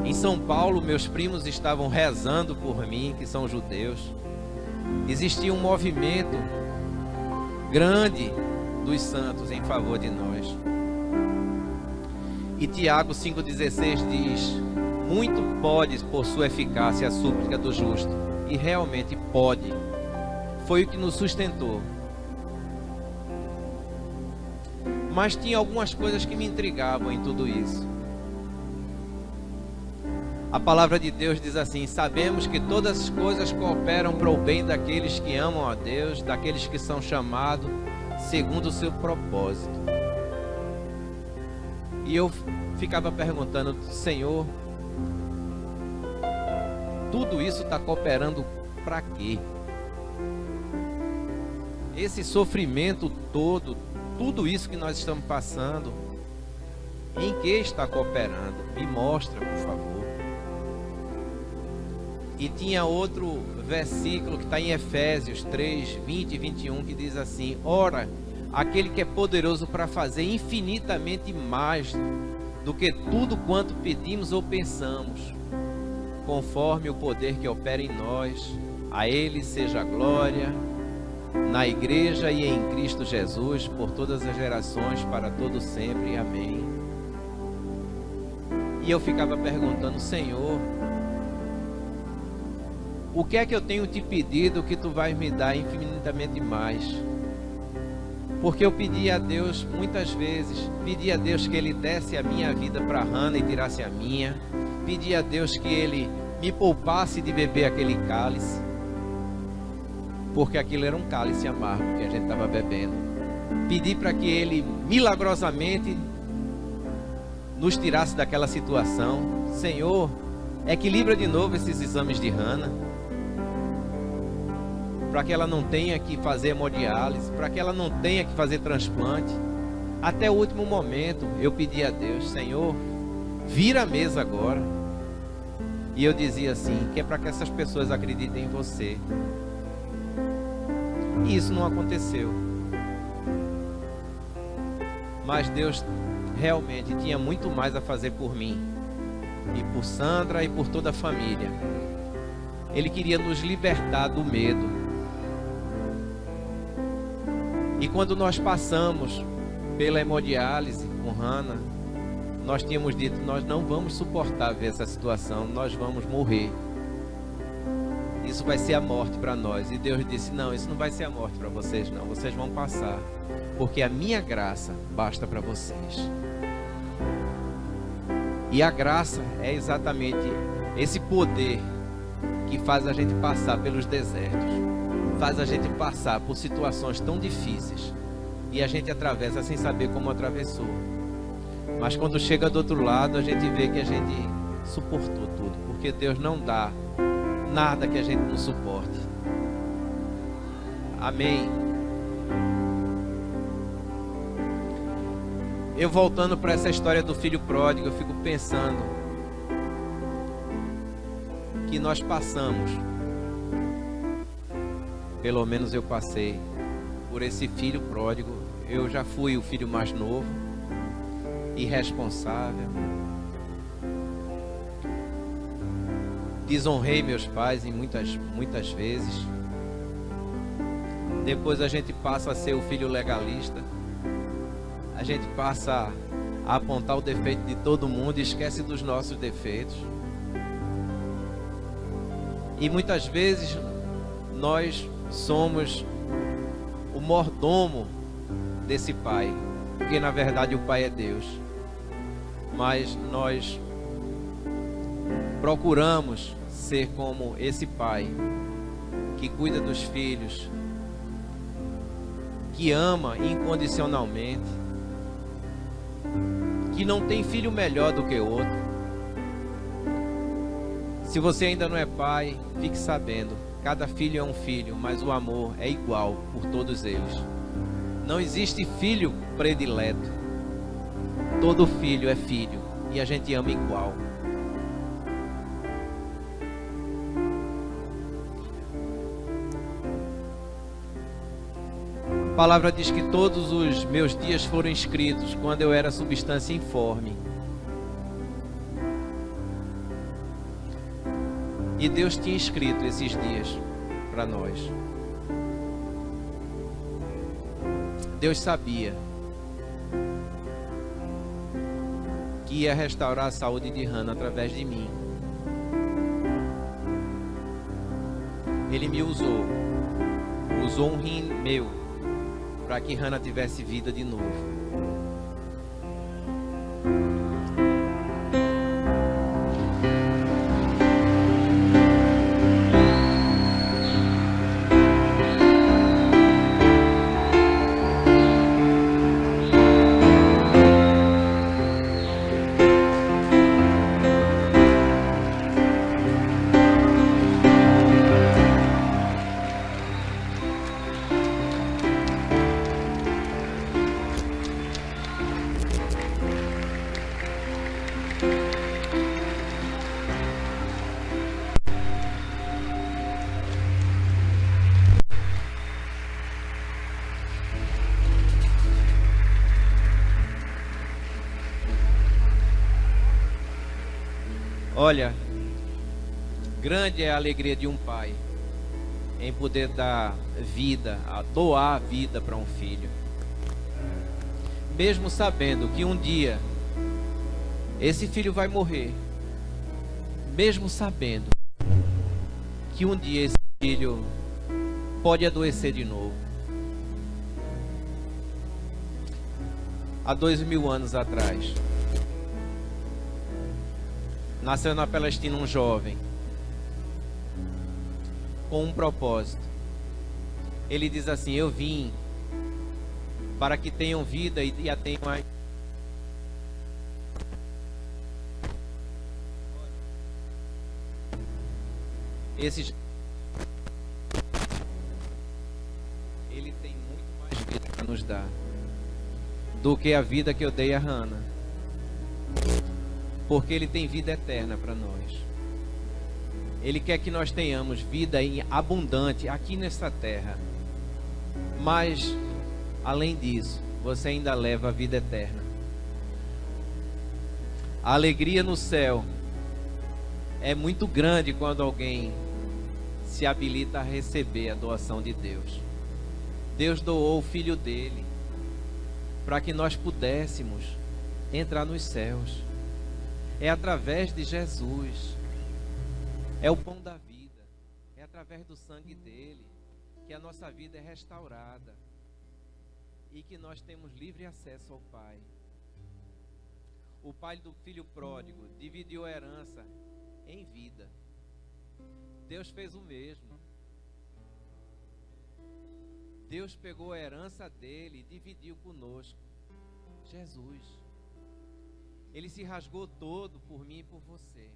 Em São Paulo, meus primos estavam rezando por mim, que são judeus. Existia um movimento grande dos santos em favor de nós. E Tiago 5,16 diz: muito pode por sua eficácia a súplica do justo. E realmente pode. Foi o que nos sustentou. Mas tinha algumas coisas que me intrigavam em tudo isso. A palavra de Deus diz assim: sabemos que todas as coisas cooperam para o bem daqueles que amam a Deus, daqueles que são chamados segundo o seu propósito. E eu ficava perguntando: Senhor, tudo isso está cooperando para quê? Esse sofrimento todo, tudo isso que nós estamos passando, em que está cooperando? Me mostra, por favor. E tinha outro versículo que está em Efésios 3, 20 e 21, que diz assim: ora, aquele que é poderoso para fazer infinitamente mais do que tudo quanto pedimos ou pensamos, conforme o poder que opera em nós, a Ele seja a glória, na igreja e em Cristo Jesus, por todas as gerações, para todo sempre. Amém. E eu ficava perguntando: Senhor, o que é que eu tenho te pedido que tu vais me dar infinitamente mais? Porque eu pedi a Deus muitas vezes, pedi a Deus que Ele desse a minha vida para Hana e tirasse a minha, pedi a Deus que Ele me poupasse de beber aquele cálice, porque aquilo era um cálice amargo que a gente estava bebendo. Pedi para que Ele milagrosamente nos tirasse daquela situação. Senhor, Equilibra de novo esses exames de Hannah, para que ela não tenha que fazer hemodiálise, para que ela não tenha que fazer transplante. Até o último momento eu pedi a Deus: Senhor, vira a mesa agora. E eu dizia assim, que é para que essas pessoas acreditem em você. E isso não aconteceu. Mas Deus realmente tinha muito mais a fazer por mim, e por Sandra e por toda a família. Ele queria nos libertar do medo. E quando nós passamos pela hemodiálise com Hannah, nós tínhamos dito: nós não vamos suportar ver essa situação, nós vamos morrer. Isso vai ser a morte para nós. E Deus disse: não, isso não vai ser a morte para vocês não, vocês vão passar, porque a minha graça basta para vocês. E a graça é exatamente esse poder que faz a gente passar pelos desertos, faz a gente passar por situações tão difíceis, e a gente atravessa sem saber como atravessou. Mas quando chega do outro lado, a gente vê que a gente suportou tudo, porque Deus não dá nada que a gente não suporte. Amém. Eu voltando para essa história do filho pródigo, eu fico pensando que nós passamos, pelo menos eu passei, por esse filho pródigo. Eu já fui o filho mais novo, irresponsável, desonrei meus pais em muitas vezes. Depois a gente passa a ser o filho legalista, a gente passa a apontar o defeito de todo mundo e esquece dos nossos defeitos. E muitas vezes nós somos o mordomo desse pai, porque na verdade o pai é Deus. Mas nós procuramos ser como esse pai que cuida dos filhos, que ama incondicionalmente, que não tem filho melhor do que o outro. Se você ainda não é pai, fique sabendo, cada filho é um filho, mas o amor é igual por todos eles. Não existe filho predileto. Todo filho é filho e a gente ama igual. A palavra diz que todos os meus dias foram escritos quando eu era substância informe. E Deus tinha escrito esses dias para nós. Deus sabia que ia restaurar a saúde de Hannah através de mim. Ele me usou um rim meu, para que Hannah tivesse vida de novo. Olha, grande é a alegria de um pai em poder dar vida, doar a vida para um filho, mesmo sabendo que um dia esse filho vai morrer, mesmo sabendo que um dia esse filho pode adoecer de novo. Há 2000 anos atrás, nasceu na Palestina um jovem com um propósito. Ele diz assim: eu vim para que tenham vida e a tenham Esse ele tem muito mais vida para nos dar do que a vida que eu dei a Hannah, porque ele tem vida eterna para nós. Ele quer que nós tenhamos vida em abundante aqui nessa terra, mas além disso, você ainda leva a vida eterna. A alegria no céu é muito grande quando alguém se habilita a receber a doação de Deus. Deus doou o Filho dele para que nós pudéssemos entrar nos céus. É através de Jesus. É o pão da vida. É através do sangue dele que a nossa vida é restaurada e que nós temos livre acesso ao Pai. O pai do filho pródigo dividiu a herança em vida. Deus fez o mesmo. Deus pegou a herança dele e dividiu conosco. Jesus. Ele se rasgou todo por mim e por você.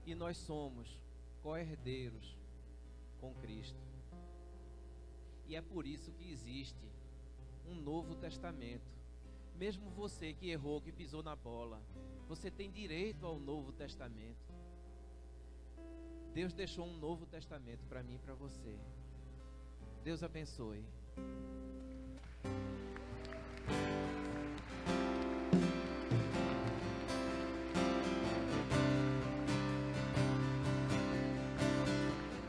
E nós somos co-herdeiros com Cristo. E é por isso que existe um Novo Testamento. Mesmo você que errou, que pisou na bola, você tem direito ao Novo Testamento. Deus deixou um Novo Testamento para mim e para você. Deus abençoe.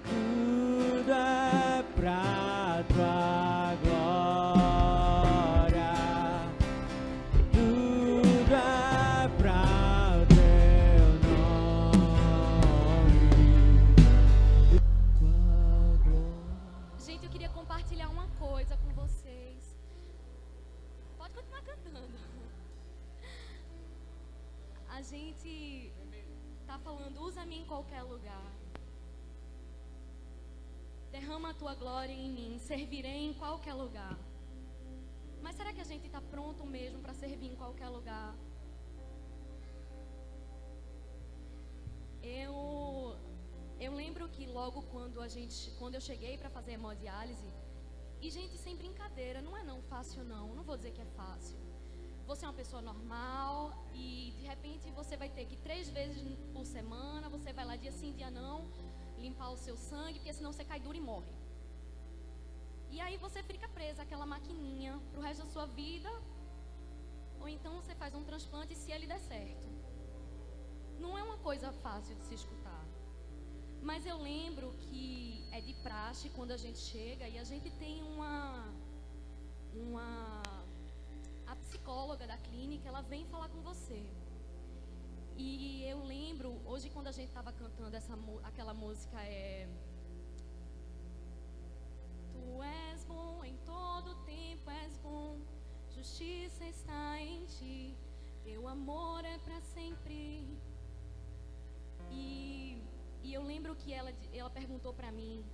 Tudo é pra tua glória, tudo é pra teu nome, tua glória. Gente, eu queria compartilhar uma coisa com vocês. Pode continuar cantando. A gente tá falando, usa-me em qualquer lugar. Derrama a tua glória em mim, servirei em qualquer lugar. Mas será que a gente está pronto mesmo para servir em qualquer lugar? Eu lembro que logo quando eu cheguei para fazer hemodiálise, e gente, sem brincadeira, não é não fácil não vou dizer que é fácil. Você é uma pessoa normal e de repente você vai ter que 3 vezes por semana, você vai lá dia sim, dia não, limpar o seu sangue, porque senão você cai duro e morre. E aí você fica presa àquela maquininha pro resto da sua vida, ou então você faz um transplante se ele der certo. Não é uma coisa fácil de se escutar. Mas eu lembro que é de praxe quando a gente chega e a gente tem a psicóloga da clínica, ela vem falar com você. E eu lembro, hoje quando a gente estava cantando aquela música Tu és bom em todo tempo, és bom, justiça está em ti, teu amor é para sempre. E eu lembro que ela perguntou para mim,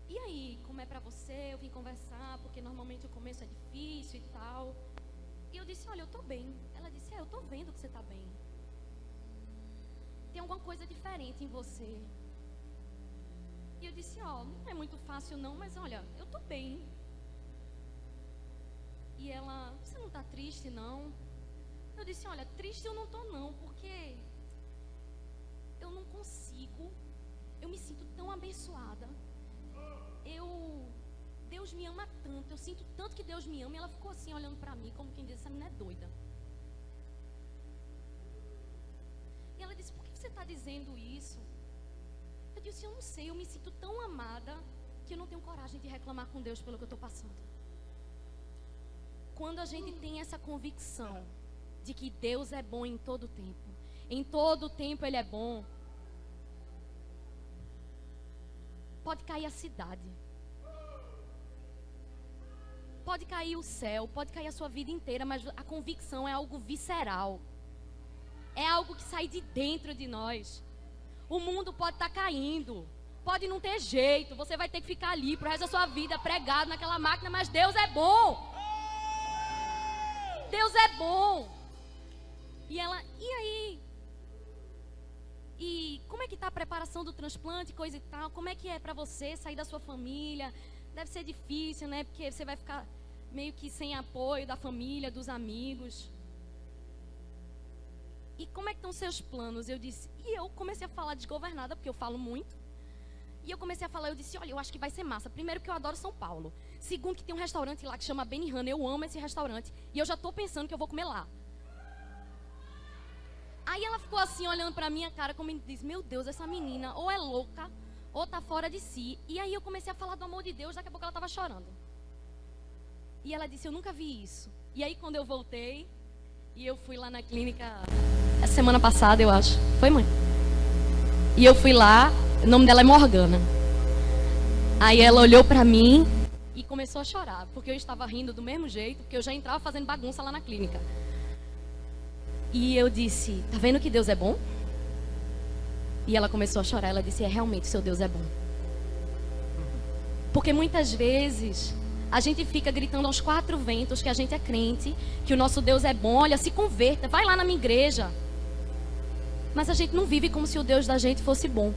e aí, como é para você? Eu vim conversar, porque normalmente o começo é difícil e tal. E eu disse, olha, eu tô bem. Ela disse, eu tô vendo que você tá bem. Tem alguma coisa diferente em você. E eu disse, não é muito fácil não, mas olha, eu tô bem. E ela, você não tá triste não? Eu disse, olha, triste eu não tô não, porque eu não consigo, eu me sinto tão abençoada. Deus me ama tanto, eu sinto tanto que Deus me ama. E ela ficou assim olhando pra mim, como quem diz, essa menina é doida. E ela disse, por que você está dizendo isso? Eu disse, eu não sei, eu me sinto tão amada que eu não tenho coragem de reclamar com Deus pelo que eu estou passando. Quando a gente tem essa convicção de que Deus é bom em todo o tempo Ele é bom, pode cair a cidade, pode cair o céu, pode cair a sua vida inteira, mas a convicção é algo visceral. É algo que sai de dentro de nós. O mundo pode estar caindo, pode não ter jeito, você vai ter que ficar ali pro resto da sua vida pregado naquela máquina, mas Deus é bom. Deus é bom. E ela, e aí? E como é preparação do transplante, coisa e tal, como é que é para você sair da sua família? Deve ser difícil, né? Porque você vai ficar meio que sem apoio da família, dos amigos. E como é que estão seus planos? Eu disse, e eu comecei a falar desgovernada, porque eu falo muito. E eu comecei a falar, eu disse, olha, eu acho que vai ser massa. Primeiro, que eu adoro São Paulo. Segundo, que tem um restaurante lá que chama Benihana. Eu amo esse restaurante. E eu já estou pensando que eu vou comer lá. Aí ela ficou assim, olhando pra minha cara, como disse, meu Deus, essa menina ou é louca, ou tá fora de si. E aí eu comecei a falar do amor de Deus, daqui a pouco ela estava chorando. E ela disse, eu nunca vi isso. E aí quando eu voltei, e eu fui lá na clínica, essa semana passada, eu acho. Foi, mãe? E eu fui lá, o nome dela é Morgana. Aí ela olhou pra mim e começou a chorar, porque eu estava rindo do mesmo jeito, porque eu já entrava fazendo bagunça lá na clínica. E eu disse, tá vendo que Deus é bom? E ela começou a chorar, ela disse, realmente, seu Deus é bom. Porque muitas vezes a gente fica gritando aos quatro ventos que a gente é crente, que o nosso Deus é bom, olha, se converta, vai lá na minha igreja. Mas a gente não vive como se o Deus da gente fosse bom.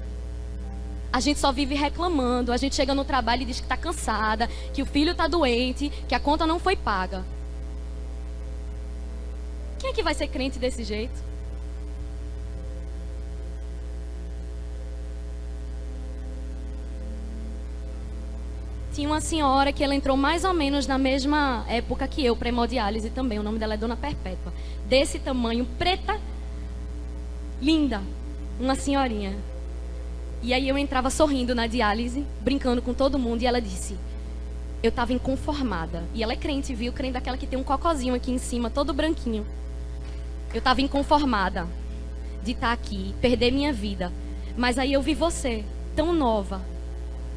A gente só vive reclamando, a gente chega no trabalho e diz que está cansada, que o filho está doente, que a conta não foi paga. Quem é que vai ser crente desse jeito? Tinha uma senhora que ela entrou mais ou menos na mesma época que eu, para hemodiálise também. O nome dela é Dona Perpétua. Desse tamanho, preta, linda, uma senhorinha. E aí eu entrava sorrindo na diálise, brincando com todo mundo, e ela disse, eu estava inconformada. E ela é crente, viu? Crente daquela que tem um cocozinho aqui em cima, todo branquinho. Eu estava inconformada de estar aqui, perder minha vida. Mas aí eu vi você, tão nova,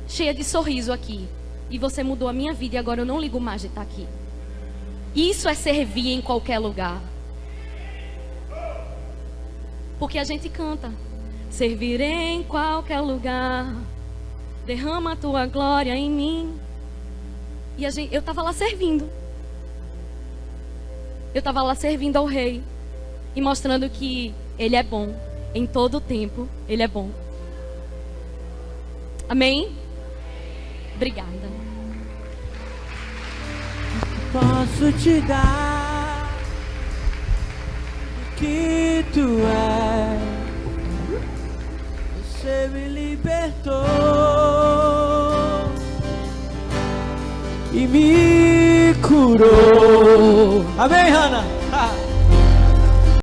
cheia de sorriso aqui. E você mudou a minha vida e agora eu não ligo mais de estar aqui. Isso é servir em qualquer lugar. Porque a gente canta, servirei em qualquer lugar, derrama a tua glória em mim. E eu estava lá servindo. Eu estava lá servindo ao Rei e mostrando que Ele é bom. Em todo o tempo, Ele é bom. Amém? Obrigada. Posso te dar o que tu é. Você me libertou e me curou. Amém, Hannah?